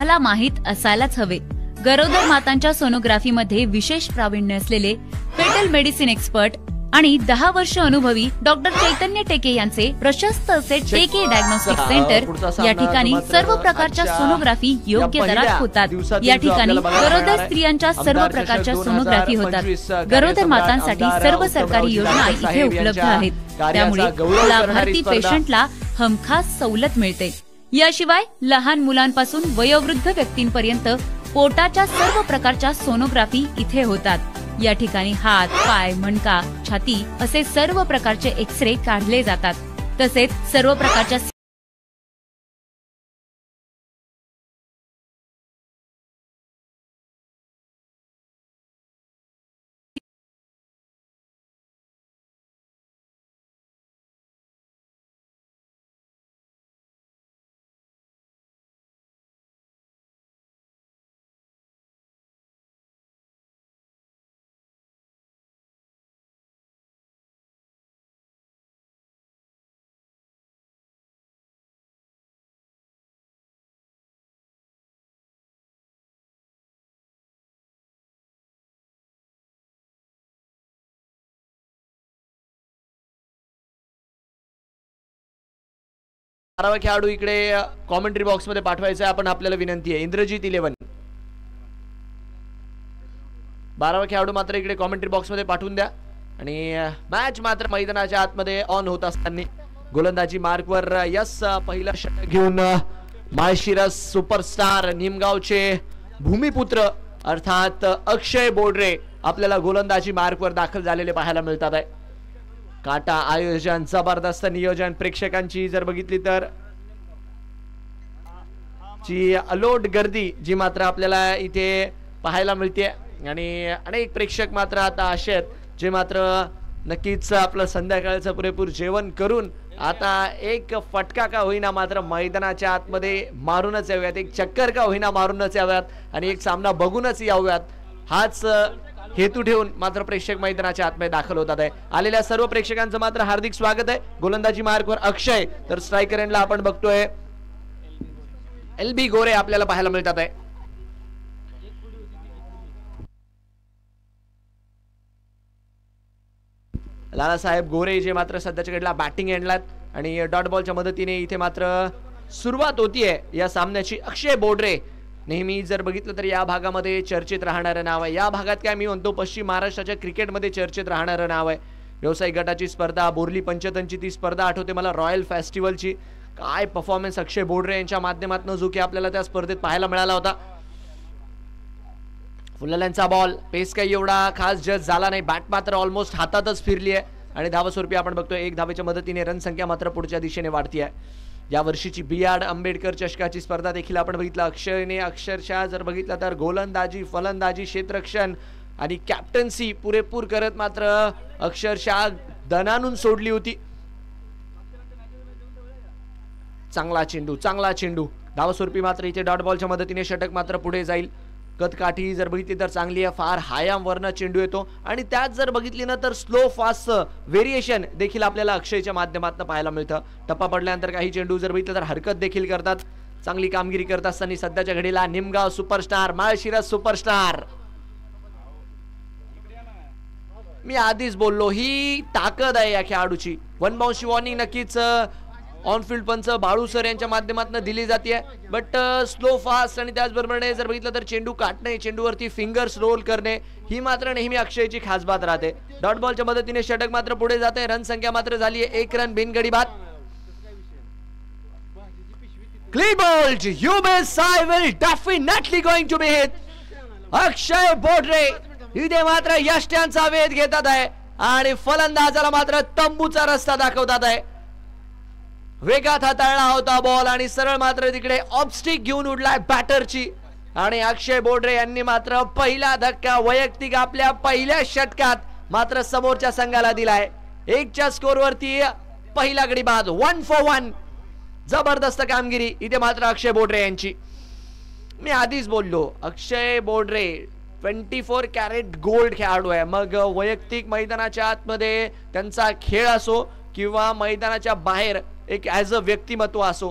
मला माहित असायलाच हवे. गरोदर मातांच्या सोनोग्राफीमध्ये विशेष प्रावीण्य असलेले फेटल मेडिसिन एक्सपर्ट आणि 10 वर्ष अनुभवी डॉक्टर चैतन्य टेके यांचे प्रशस्त असे टेके डायग्नोस्टिक सेंटर या ठिकाणी सर्व प्रकारच्या सोनोग्राफी योग्य दरात होतात. या ठिकाणी गरोदर स्त्रियांच्या सर्व प्रकारच्या सोनोग्राफी होतात. गरोदर मातांसाठी सर्व सरकारी योजना इथे उपलब्ध आहेत. त्यामुळे लाभार्थी पेशंटला हमखास सवलत मिळते. याशिवाय लहान मुलांपासून वयोवृद्ध व्यक्तींपर्यंत पोटाच्या सर्व प्रकारच्या सोनोग्राफी इथे होतात. या ठिकाणी हात, पाय, मणका, छाती असे सर्व प्रकारचे एक्सरे काढले जातात. तसेच सर्व प्रकारच्या बारावा खेळाडू इकडे कॉमेंट्री बॉक्स मध्ये पाठवायचा आहे. आपण आपल्याला विनंती आहे. इंद्रजीत 11 12वा खेळाडू मात्र इकडे कॉमेंट्री बॉक्स मध्ये पाठवून द्या. आणि मॅच मात्र मैदानाच्या आतमध्ये ऑन होत असताना गोलंदाजी मार्कवर यस पहिला षटक घेऊन माळशिरस सुपरस्टार निमगावचे भूमिपुत्र अर्थात अक्षय बोडरे आपल्याला गोलंदाजी मार्कवर दाखल झालेले पाहायला मिळतात आहे. काटा आयोजन, जबरदस्त नियोजन, प्रेक्षकांची जर बघितली तर जी अलोट गर्दी जी मात्र आपल्याला इथे पाहायला मिळते. आणि अनेक प्रेक्षक मात्र आता असे आहेत जे मात्र नक्कीच आपलं संध्याकाळचं पुरेपूर जेवण करून आता एक फटका का होईना मात्र मैदानाच्या आतमध्ये मारूनच याव्यात, एक चक्कर का होईना मारूनच याव्यात आणि एक सामना बघूनच याव्यात, हाच हेतू ठेवून मात्र प्रेक्षक मैदानाच्या आतमध्ये दाखल होतात आहे. आलेल्या सर्व प्रेक्षकांचं मात्र हार्दिक स्वागत आहे. गोलंदाजी मार्कवर अक्षय, तर स्ट्रायकर एंडला आपण बघतोय LB गोरे आपल्याला पाहायला मिळतात आहे. लालासाहेब गोरे जे मात्र सध्याच्या घडीला बॅटिंग एंडला आणि डॉट बॉलच्या मदतीने इथे मात्र सुरुवात होतीये या सामन्याची. अक्षय बोडरे नेहमी जर बघितलं तर या भागामध्ये चर्चेत राहणारं नाव आहे. या भागात काय मी म्हणतो पश्चिम महाराष्ट्राच्या क्रिकेटमध्ये चर्चेत राहणारं नाव आहे. व्यावसायिक गटाची स्पर्धा, बोरली पंचतनची ती स्पर्धा आठवते मला, रॉयल फेस्टिवलची. काय परफॉर्मन्स अक्षय बोडरे यांच्या माध्यमातून जो की आपल्याला त्या स्पर्धेत पाहायला मिळाला होता. फुलल्यांचा बॉल, पेस काही एवढा खास जज झाला नाही, बॅट मात्र ऑलमोस्ट हातातच फिरली आहे आणि धावस्वरूपी आपण बघतोय 1 धावेच्या मदतीने रन संख्या मात्र पुढच्या दिशेने वाढती आहे. या वर्षीची बियाड आंबेडकर चषकाची स्पर्धा देखील आपण बघितलं. अक्षयने अक्षरशः जर बघितलं तर गोलंदाजी, फलंदाजी, क्षेत्ररक्षण आणि कॅप्टन्सी पुरेपूर करत मात्र अक्षरशः दणानून सोडली होती. चांगला चेंडू धावस्वरूपी मात्र इथे डॉट बॉलच्या मदतीने षटक मात्र पुढे जाईल. कदकाठी जर बघितली तर चांगली आहे, फार हायाम वरनं चेंडू येतो आणि त्यात जर बघितली ना तर स्लो फास्ट व्हेरिएशन देखील आपल्याला अक्षयच्या माध्यमातून पाहायला मिळतं. टप्पा पडल्यानंतर काही चेंडू जर बघितलं तर हरकत देखील करतात. चांगली कामगिरी करत असताना सध्याच्या घडीला निमगाव सुपरस्टार, माळशिरस सुपरस्टार. मी आधीच बोललो ही ताकद आहे या खेळाडूची. वन बाउन्सची वॉर्निंग नक्कीच ऑन फील्ड पंच बाळू सर यांच्या माध्यमातून दिली जाते, बट स्लो फास्ट आणि त्याचबरोबर जर बघितलं तर चेंडू काटणे, चेंडूवरती फिंगर्स रोल करणे ही मात्र नेहमी अक्षयची खास बात राहते. डॉट बॉलच्या मदतीने षटक मात्र पुढे जाते. रन संख्या मात्र झाली आहे 1 रन बिनगडी बाद. Clean ball, you miss, I will definitely going to be hit. अक्षय बोडरे इथे मात्र यष्ट्यांचा वेध घेतात आहे आणि फलंदाजाला मात्र तंबूचा रस्ता दाखवतात आहे. वेगात हाताळला होता बॉल आणि सरळ मात्र तिकडे ऑब्स्टिक घेऊन उडलाय बॅटरची आणि अक्षय बोडरे यांनी मात्र पहिला धक्का वैयक्तिक आपल्या पहिल्या षटकात मात्र समोरच्या संघाला दिलाय. 1च्या स्कोरवरती पहिला गडी बाद, 1 for 1. जबरदस्त कामगिरी इथे मात्र अक्षय बोडरे यांची. मी आधीच बोललो अक्षय बोडरे 24 कॅरेट गोल्ड खेळाडू आहे. मग वैयक्तिक मैदानाच्या आतमध्ये त्यांचा खेळ असो किंवा मैदानाच्या बाहेर एक ॲज अ व्यक्तिमत्व असो,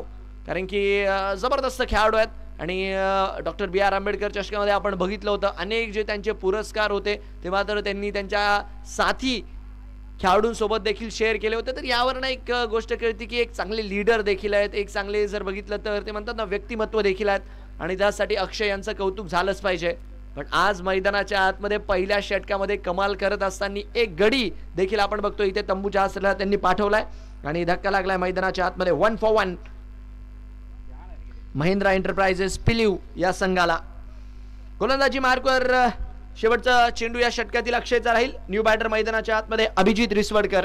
कारण की जबरदस्त खेळाडू आहेत. आणि डॉक्टर बी आर आंबेडकर चषकामध्ये आपण बघितलं होतं अनेक जे त्यांचे पुरस्कार होते ते मात्र त्यांनी त्यांच्या साथी खेळाडूंसोबत देखील शेअर केले होते. तर यावरनं एक गोष्ट कळते की एक चांगले लीडर देखील आहेत, एक चांगले जर बघितलं तर ते म्हणतात ना व्यक्तिमत्व देखील आहेत आणि त्यासाठी अक्षय यांचं कौतुक झालंच पाहिजे. पण आज मैदानाच्या आतमध्ये पहिल्या षटकामध्ये कमाल करत असताना एक गडी देखील आपण बघतो इथे तंबूच्या आसऱ्याला त्यांनी पाठवलाय आणि धक्का लागलाय मैदानाच्या आतमध्ये 1 for 1 महिंद्रा एंटरप्राइजेस पिलीव या संघाला. गोलंदाजी मार्कवर शेवटचा चेंडू या षटकातील अक्षयचा राहील. न्यू बॅटर मैदानाच्या आतमध्ये अभिजित रिसवडकर.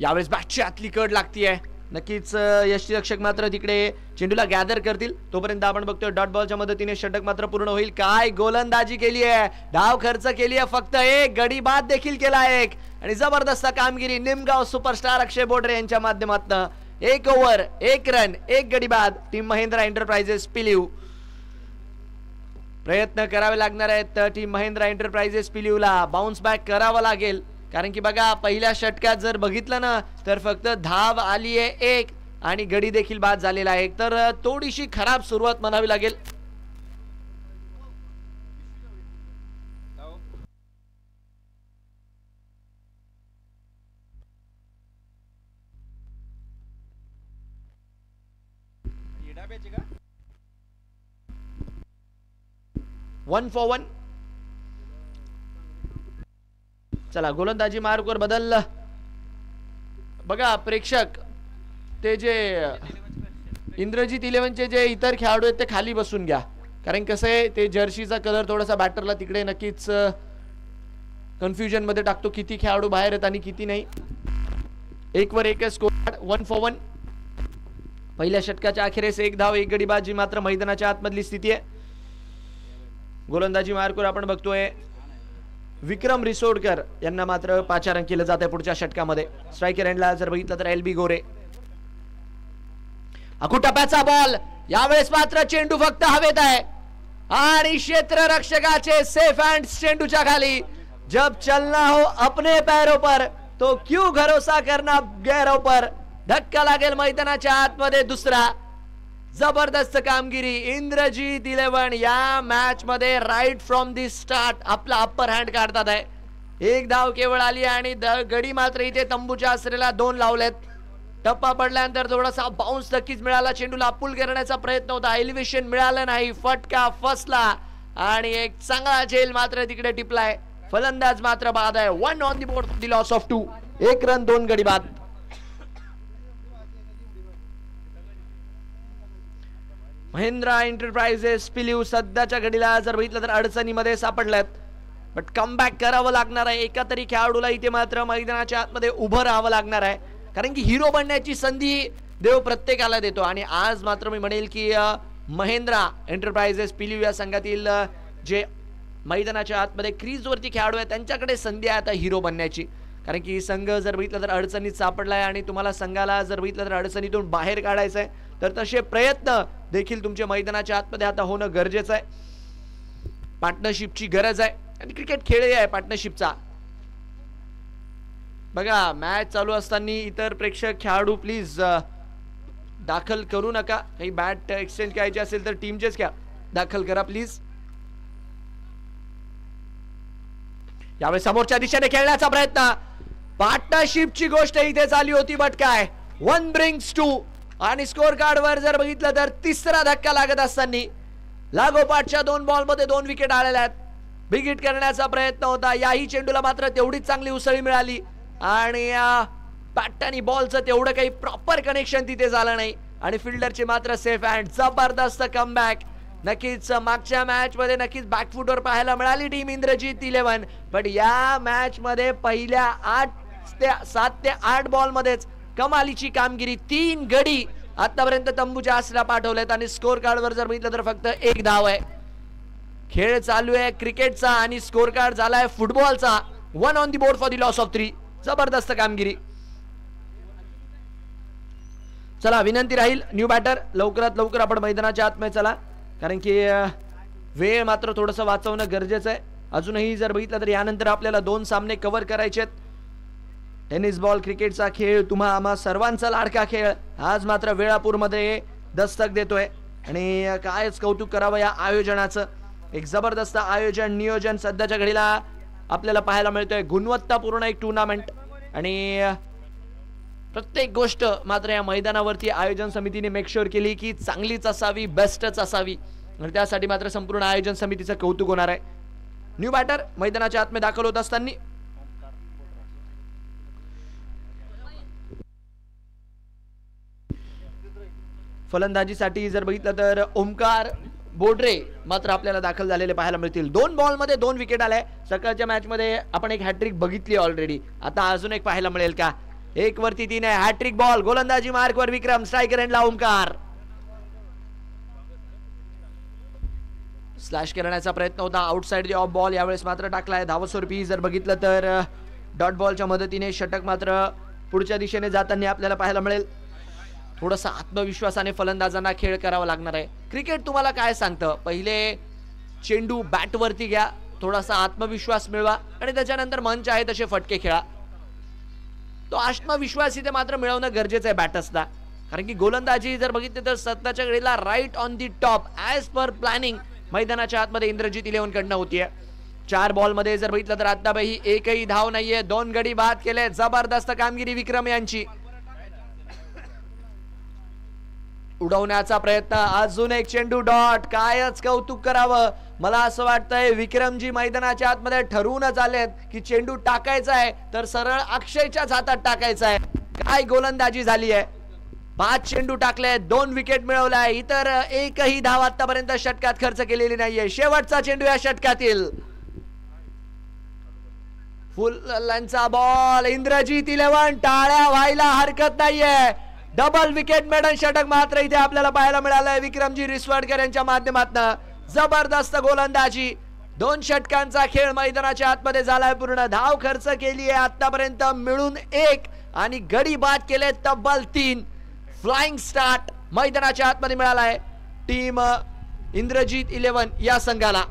यावेळेस बॅटची आतली कड लागतीये. नक्कीच यष्टीरक्षक मात्र तिकडे चेंडूला गॅदर करतील. तोपर्यंत आपण बघतोय डॉट बॉलच्या मदतीने षटक मात्र पूर्ण होईल. काय गोलंदाजी केली आहे, धाव खर्च केली आहे, फक्त एक गडी बाद देखील केला एक आणि जबरदस्त कामगिरी निमगाव सुपरस्टार अक्षय बोडरे यांच्या माध्यमातून. 1 ओव्हर 1 रन 1 गडी बाद. टीम महिंद्रा एंटरप्राइजेस पिलीव. प्रयत्न करावे लागणार आहेत टीम महिंद्रा एंटरप्राइजेस पिलीवला. बाउन्स बॅक करावं लागेल कारण की बघा पहिल्या षटकात जर बघितलं ना तर फक्त धाव आली आहे 1 आणि गडी देखील बाद झालेला आहे. तर थोडीशी खराब सुरुवात म्हणावी लागेल. One for 1. चला गोलंदाजी मार्कवर बदल. बघा प्रेक्षक ते जे इंद्रजीत 11चे जे इतर खेळाडू आहेत ते खाली बसून घ्या कारण कसं आहे ते जर्सीचा कलर थोडासा बॅटरला तिकडे नक्कीच कन्फ्युजन मध्ये टाकतो किती खेळाडू बाहेर आहेत आणि किती नाही. 1 वर 1 स्कोर 1 for 1. पहिल्या षटकाच्या अखेरीस 1 धाव 1 गडी बाद जी मात्र मैदानाच्या आतमधली स्थिती आहे. गोलंदाजी मार्कवर आपण बघतोय विक्रम रिसोडकर यांना मात्र पाचारण केलं जात आहे पुढच्या षटकामध्ये. स्ट्रायकर एंडला जर बघितलं तर LB गोरे. अकुटप्याचा बॉल. यावेळेस मात्र चेंडू फक्त हवेत आहे आणि क्षेत्ररक्षकाचे सेफ हँड चेंडूच्या खाली. जब चलना हो अपने पैरों पर तो क्यों भरोसा करना गैरों पर. धक्का लागेल मैदानाच्या आतमध्ये दुसरा. जबरदस्त कामगिरी. इंद्रजीत 11 या मॅच मध्ये राईट फ्रॉम दी स्टार्ट आपला अप्पर हँड काढतात आहे. 1 धाव केवळ आली आणि गडी मात्र इथे तंबूच्या आसरेला 2 लावलेत. टप्पा पडल्यानंतर थोडासा बाउन्स नक्कीच मिळाला. चेंडूला अपुल करण्याचा प्रयत्न होता, एलिव्हेशन मिळालं नाही, फटका फसला आणि एक चांगला झेल मात्र तिकडे टिपलाय. फलंदाज मात्र बाद आहे. 1 on the board the loss of 2. 1 run 2 गडी बाद. महिंद्रा एंटरप्राइजेस पिलीव सध्याच्या घडीला जर बघितलं तर अडचणीमध्ये सापडल्यात बट कमबॅक करावं लागणार आहे. एका तरी खेळाडूला इथे मात्र मैदानाच्या आतमध्ये उभं राहावं लागणार आहे कारण की हिरो बनण्याची संधी देव प्रत्येकाला देतो आणि आज मात्र मी म्हणेल की महिंद्रा एंटरप्राइजेस पिलीव या संघातील जे मैदानाच्या आतमध्ये क्रीजवरती खेळाडू आहेत त्यांच्याकडे संधी आहे आता हिरो बनण्याची. कारण की संघ जर बघितलं तर अडचणीत सापडलाय आणि तुम्हाला संघाला जर बघितलं तर अडचणीतून बाहेर काढायचं आहे तर तसे प्रयत्न देखील तुमच्या मैदानाच्या आतमध्ये आता होणं गरजेचं आहे. पार्टनरशिपची गरज आहे आणि क्रिकेट खेळ आहे पार्टनरशिपचा. बघा मॅच चालू असताना इतर प्रेक्षक खेळाडू प्लीज दाखल करू नका. काही बॅट एक्सचेंज करायची असेल तर टीमचेच घ्या, दाखल करा प्लीज. यावेळी समोरच्या दिशेने खेळण्याचा प्रयत्न. पार्टनरशिपची गोष्ट इथे झाली होती बट काय 1 brings 2 आणि स्कोर कार्ड वर जर बघितलं तर तिसरा धक्का लागत असताना लागोपाठच्या 2 बॉल मध्ये 2 विकेट आलेल्या आहेत. बिग हिट करण्याचा प्रयत्न होता. याही चेंडूला मात्र तेवढीच चांगली उसळी मिळाली आणि बॅट आणि बॉलचं तेवढं काही प्रॉपर कनेक्शन तिथे झालं नाही आणि फिल्डरचे मात्र सेफ हँड. जबरदस्त कमबॅक. नक्कीच मागच्या मॅच मध्ये नक्कीच बॅकफुटवर पाहायला मिळाली टीम इंद्रजीत 11 पण या मॅच मध्ये पहिल्या 7 ते 8 बॉल मध्येच कमालीची कामगिरी. 3 गडी आतापर्यंत तंबूच्या आसरा पाठवलेत आणि स्कोर कार्ड वर जर बघितलं तर फक्त 1 धाव आहे. खेळ चालू आहे क्रिकेटचा आणि स्कोर कार्ड झालाय फुटबॉलचा. 1 on the board for the loss of 3. जबरदस्त कामगिरी. चला विनंती राहील न्यू बॅटर लवकरात लवकर आपण मैदानाच्या आतमध्ये चला कारण की वेळ मात्र थोडंसं वाचवणं गरजेचं आहे. अजूनही जर बघितलं तर यानंतर आपल्याला 2 सामने कव्हर करायचे आहेत. टेनिस बॉल क्रिकेटचा खेळ तुम्हा आम्हा सर्वांचा लाडका खेळ आज मात्र वेळापूरमध्ये दस्तक देतोय आणि कायच कौतुक करावं या आयोजनाचं. एक जबरदस्त आयोजन नियोजन सध्याच्या घडीला आपल्याला पाहायला मिळतोय. गुणवत्तापूर्ण एक टुर्नामेंट आणि प्रत्येक गोष्ट मात्र या मैदानावरती आयोजन समितीने मेक शुअर केली की चांगलीच असावी, बेस्टच असावी आणि त्यासाठी मात्र संपूर्ण आयोजन समितीचं कौतुक होणार आहे. न्यू बॅटर मैदानाच्या आतमध्ये दाखल होत असताना फलंदाजीसाठी जर बघितलं तर ओमकार बोडरे मात्र आपल्याला दाखल झालेले पाहायला मिळतील. 2 बॉलमध्ये 2 विकेट आल्या. सकाळच्या मॅच मध्ये आपण एक हॅट्रिक बघितली ऑलरेडी, आता अजून एक पाहायला मिळेल का? 1 वरती 3 आहे. हॅट्रिक बॉल, गोलंदाजी मार्कवर विक्रम, स्ट्रायकर एंडला ओमकार. स्लॅश करण्याचा प्रयत्न होता, आउटसाइड द ऑफ बॉल, यावेळेस मात्र टाकलाय. धावस्वरूपी जर बघितलं तर डॉट बॉलच्या मदतीने षटक मात्र पुढच्या दिशेने जाताना आपल्याला पाहायला मिळेल. थोडासा आत्मविश्वासाने फलंदाजांना खेळ करावा लागणार आहे. क्रिकेट तुम्हाला काय सांगतं, पहिले चेंडू बॅटवरती घ्या, थोडासा आत्मविश्वास मिळवा आणि त्याच्यानंतर मंच आहे तसे फटके खेळा. तो आत्मविश्वास इथे मात्र मिळवणं गरजेचं आहे बॅटर्सला, कारण की गोलंदाजी जर बघितली तर सत्ताच्या घडीला right on the top as per planning मैदानाच्या आतमध्ये इंद्रजित 11 कडनं होतीये. 4 बॉलमध्ये जर बघितलं तर आताही एकही धाव नाहीये. 2 गडी बाद केले. जबरदस्त कामगिरी विक्रम यांची. उडवण्याचा प्रयत्न, अजून एक चेंडू डॉट. कायच कौतुक करावं. मला असं वाटतंय विक्रमजी मैदानाच्या आतमध्ये ठरवूनच आलेत की चेंडू टाकायचा आहे तर सरळ अक्षयच्याच हातात टाकायचा आहे. काय गोलंदाजी झाली आहे. 5 चेंडू टाकले, 2 विकेट मिळवलाय. इतर एकही धाव आतापर्यंत षटकात खर्च केलेली नाहीये. शेवटचा चेंडू या षटकातील. फुलचा बॉल, इंद्रजित 11, टाळ्या व्हायला हरकत नाहीये. डबल विकेट मेडन षटक मात्र इथे आपल्याला पाहायला मिळालंय विक्रमजी रिसवाडकर यांच्या माध्यमातून. जबरदस्त गोलंदाजी. 2 षटकांचा खेळ मैदानाच्या आतमध्ये झालाय पूर्ण. धाव खर्च केली आहे आतापर्यंत मिळून 1 आणि गडी बाद केले तब्बल 3. फ्लाइंग स्टार्ट मैदानाच्या आतमध्ये मिळालाय टीम इंद्रजित 11 या संघाला.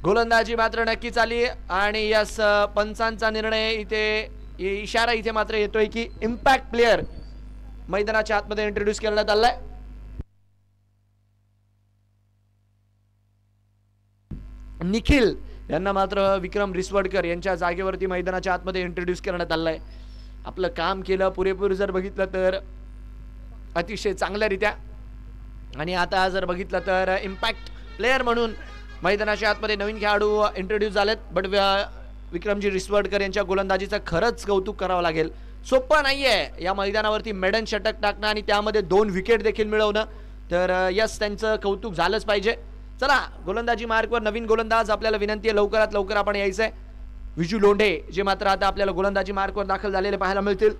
गोलंदाजी मात्र नक्कीच आली आणि यस पंचांचा निर्णय इथे इशारा इथे मात्र येतोय की इम्पॅक्ट प्लेयर मैदानाच्या आतमध्ये इंट्रोड्यूस करण्यात आलाय. निखिल यांना मात्र विक्रम रिसवडकर यांच्या जागेवरती मैदानाच्या आतमध्ये इंट्रोड्यूस करण्यात आलाय. आपलं काम केलं पुरेपूर जर बघितलं तर अतिशय चांगल्यारीत्या आणि आता जर बघितलं तर इम्पॅक्ट प्लेयर म्हणून मैदानाच्या आतमध्ये नवीन खेळाडू इंट्रोड्यूस झालेत. बट विक्रमजी रिसवडकर यांच्या गोलंदाजीचं खरंच कौतुक करावं लागेल. सोपं नाहीये या मैदानावरती मेडन षटक टाकणं आणि त्यामध्ये 2 विकेट देखील मिळवणं. तर यस त्यांचं कौतुक झालंच पाहिजे. चला गोलंदाजी मार्कवर नवीन गोलंदाज आपल्याला विनंती आहे लवकरात लवकर आपण यायचंय. विजू लोंढे जे मात्र आता आपल्याला गोलंदाजी मार्कवर दाखल झालेले पाहायला मिळतील.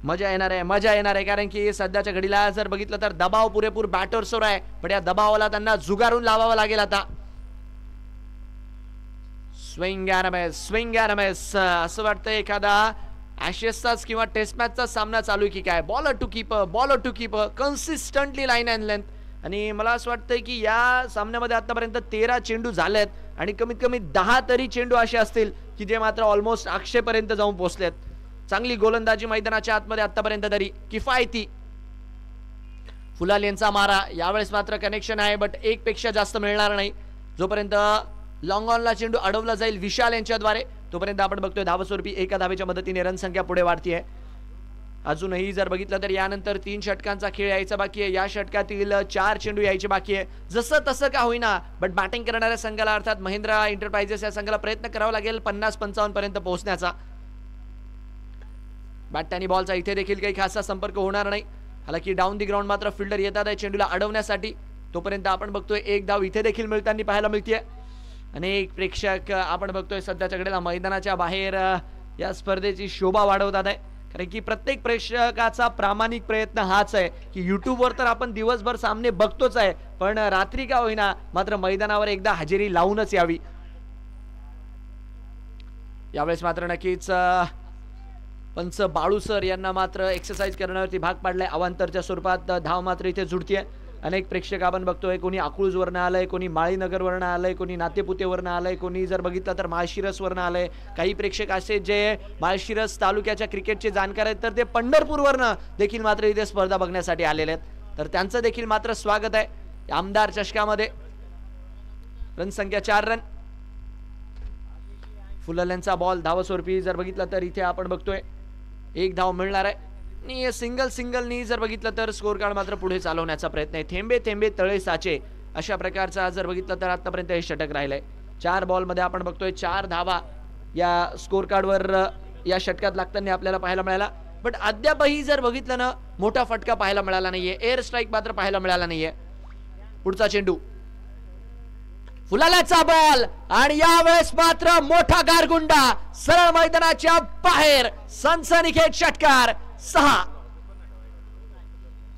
मजा येणार आहे कारण की सध्याच्या घडीला जर बघितलं तर दबाव पुरेपूर बॅटर्सवर आहे, पण या दबावाला त्यांना जुगारून लावावं लागेल. आता स्विंग अँड मिस असं वाटतं एखादा ॲशेसचाच किंवा टेस्ट मॅचचा सामना चालू आहे की काय. Bowler to keeper consistently line and length. आणि मला असं वाटतंय की या सामन्यामध्ये आतापर्यंत 13 चेंडू झालेत आणि कमीत कमी 10 तरी चेंडू असे असतील की जे मात्र ऑलमोस्ट 100 पर्यंत जाऊन पोहोचलेत. चांगली गोलंदाजी मैदानाच्या आतमध्ये आतापर्यंत तरी किफायती. फुलाल यांचा मारा, यावेळेस मात्र कनेक्शन आहे बट 1 पेक्षा जास्त मिळणार नाही. जोपर्यंत लॉंग ऑनला चेंडू अडवला जाईल विशाल यांच्याद्वारे तोपर्यंत आपण बघतोय धावस्वरूपी 1 धावेच्या मदतीने रनसंख्या पुढे वाढतीये. अजूनही जर बघितलं तर यानंतर 3 षटकांचा खेळ यायचा बाकी आहे. या षटकातील 4 चेंडू यायचे बाकी आहे. जसं तसं का होईना बट बॅटिंग करणाऱ्या संघाला अर्थात महिंद्रा एंटरप्राइजेस या संघाला प्रयत्न करावा लागेल 50-55 पर्यंत पोहोचण्याचा. बॅट आणि बॉलचा इथे देखील काही खासा संपर्क होणार नाही. हालाकी डाऊन दी ग्राउंड मात्र फिल्डर येतात आहे चेंडूला अडवण्यासाठी. तोपर्यंत आपण बघतोय 1 धाव इथे देखील मिळताना पाहायला मिळतेय. अनेक प्रेक्षक आपण बघतोय सध्याच्या घडीला मैदानाच्या बाहेर या स्पर्धेची शोभा वाढवतात आहे. कारण की प्रत्येक प्रेक्षकाचा प्रामाणिक प्रयत्न हाच आहे की युट्यूबवर तर आपण दिवसभर सामने बघतोच आहे, पण रात्री का होईना मात्र मैदानावर एकदा हजेरी लावूनच यावी. यावेळेस मात्र नक्कीच पंच बाळू सर यांना मात्र एक्सरसाइज करण्यावरती भाग पाडलाय. अवांतरच्या स्वरूपात धाव मात्र इथे जुडतीये. अनेक प्रेक्षक आपण बघतोय, कोणी अकळूजवरनं आलंय, कोणी माळीनगरवरनं आलंय, कोणी नातेपुतेवरनं आलंय, कोणी जर बघितलं तर माळशिरसवरनं आलंय. काही प्रेक्षक असे जे माळशिरस तालुक्याच्या क्रिकेटचे जाणकार आहेत, तर ते पंढरपूरवरनं देखील मात्र इथे स्पर्धा बघण्यासाठी आलेले आहेत. तर त्यांचं देखील मात्र स्वागत आहे आमदार चषकामध्ये. रनसंख्या 4 रन. फुलल्यांचा बॉल धावस्वरूपी जर बघितलं तर इथे आपण बघतोय 1 धाव मिळणार आहे. आणि सिंगलनी जर बघितलं तर स्कोर कार्ड मात्र पुढे चालवण्याचा प्रयत्न आहे. थेंबे थेंबे तळे साचे अशा प्रकारचा जर बघितलं तर आतापर्यंत हे षटक राहिलंय. 4 बॉलमध्ये आपण बघतोय 4 धावा या स्कोर कार्डवर या षटकात लागताना आपल्याला पाहायला मिळाला. बट अद्यापही जर बघितलं ना, मोठा फटका पाहायला मिळाला नाहीये. एअर स्ट्राईक मात्र पाहायला मिळाला नाहीये. पुढचा चेंडू, फुलाल्याचा बॉल आणि यावेळेस मात्र मोठा गारगुंडा सरळ मैदानाच्या बाहेर. सनसनीखेच षटकार. 6.